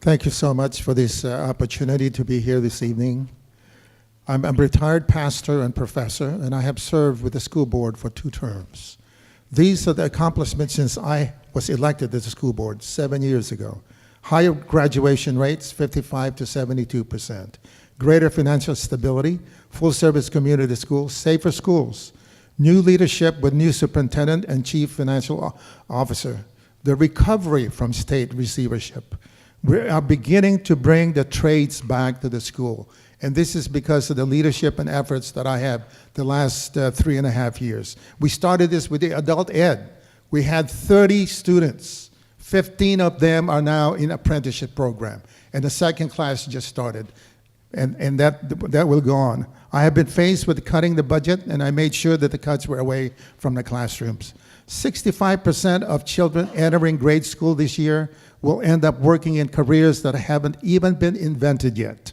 Thank you so much for this opportunity to be here this evening. I'm a retired pastor and professor, and I have served with the school board for 2 terms. These are the accomplishments since I was elected to the school board 7 years ago. Higher graduation rates, 55 to 72%. Greater financial stability, full-service community schools, safer schools, new leadership with new superintendent and chief financial officer, the recovery from state receivership. We are beginning to bring the trades back to the school. And this is because of the leadership and efforts that I have the last 3.5 years. We started this with the adult ed. We had 30 students. 15 of them are now in apprenticeship program. And the second class just started. And that will go on. I have been faced with cutting the budget, and I made sure that the cuts were away from the classrooms. 65% of children entering grade school this year will end up working in careers that haven't even been invented yet.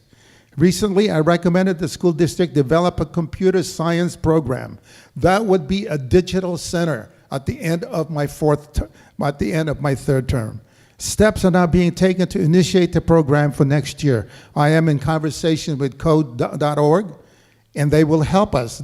Recently, I recommended the school district develop a computer science program. That would be a digital center at the end of my third term. Steps are now being taken to initiate the program for next year. I am in conversation with code.org, and they will help us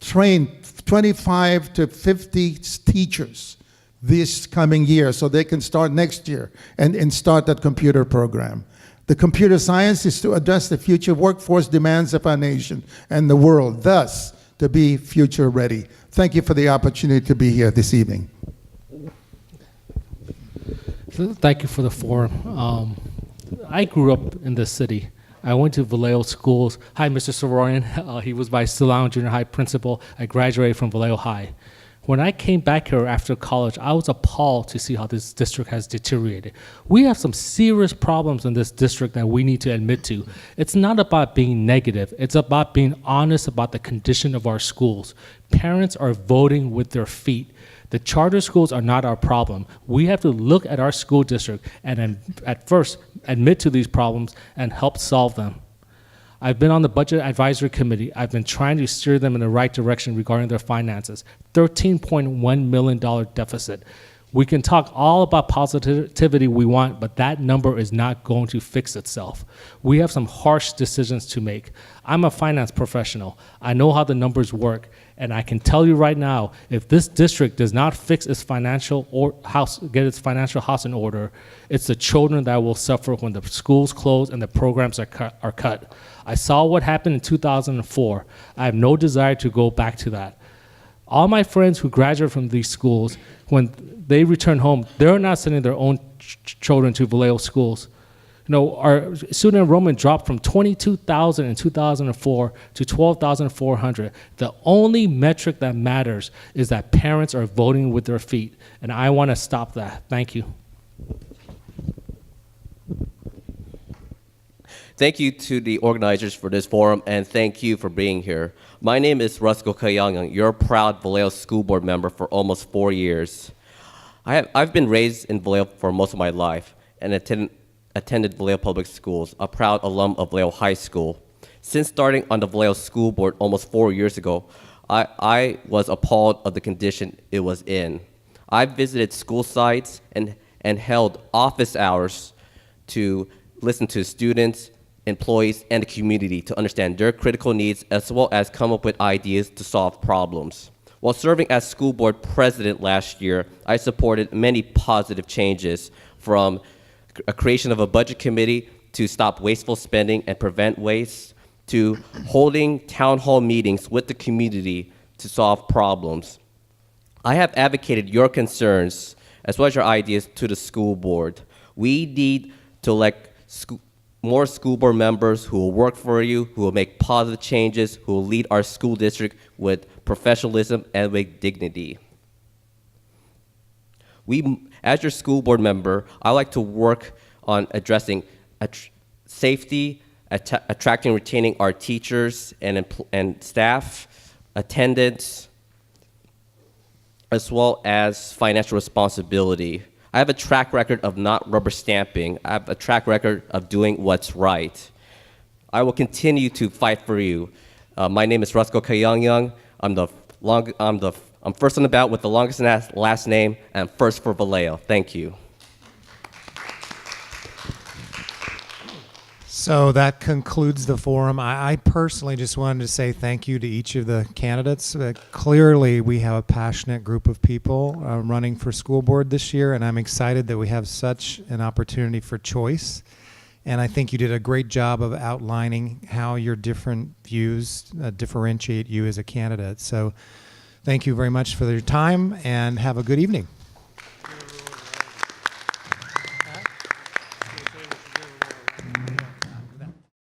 train 25 to 50 teachers this coming year so they can start next year and start that computer program. The computer science is to address the future workforce demands of our nation and the world, thus to be future ready. Thank you for the opportunity to be here this evening. Thank you for the forum. I grew up in the city. I went to Vallejo schools. Hi, Mr. Soroyan. He was my Silao Junior High principal. I graduated from Vallejo High. When I came back here after college, I was appalled to see how this district has deteriorated. We have some serious problems in this district that we need to admit to. It's not about being negative. It's about being honest about the condition of our schools. Parents are voting with their feet. The charter schools are not our problem. We have to look at our school district and at first admit to these problems and help solve them. I've been on the Budget Advisory Committee. I've been trying to steer them in the right direction regarding their finances. $13.1 million deficit. We can talk all about positivity we want, but that number is not going to fix itself. We have some harsh decisions to make. I'm a finance professional. I know how the numbers work, and I can tell you right now, if this district does not fix its get its financial house in order, it's the children that will suffer when the schools close and the programs are cut. I saw what happened in 2004. I have no desire to go back to that. All my friends who graduate from these schools, when they return home, they're not sending their own children to Vallejo schools. You know, our student enrollment dropped from 22,000 in 2004 to 12,400. The only metric that matters is that parents are voting with their feet, and I want to stop that. Thank you. Thank you to the organizers for this forum, and thank you for being here. My name is Rusko Kayang, your proud Vallejo School Board member for almost 4 years. I've been raised in Vallejo for most of my life and attended Vallejo Public Schools, a proud alum of Vallejo High School. Since starting on the Vallejo School Board almost 4 years ago, I was appalled of the condition it was in. I visited school sites and held office hours to listen to students, employees, and the community to understand their critical needs, as well as come up with ideas to solve problems. While serving as school board president last year, I supported many positive changes, from a creation of a budget committee to stop wasteful spending and prevent waste, to holding town hall meetings with the community to solve problems. I have advocated your concerns as well as your ideas to the school board. We need to elect more school board members who will work for you, who will make positive changes, who will lead our school district with professionalism and with dignity. As your school board member, I like to work on addressing safety, attracting and retaining our teachers and staff, attendance, as well as financial responsibility. I have a track record of not rubber stamping. I have a track record of doing what's right. I will continue to fight for you. My name is Rusko Kayang. I'm first on the ballot with the longest last name, and first for Vallejo. Thank you. So that concludes the forum. I personally just wanted to say thank you to each of the candidates. Clearly, we have a passionate group of people running for school board this year, and I'm excited that we have such an opportunity for choice. And I think you did a great job of outlining how your different views differentiate you as a candidate. So thank you very much for your time, and have a good evening.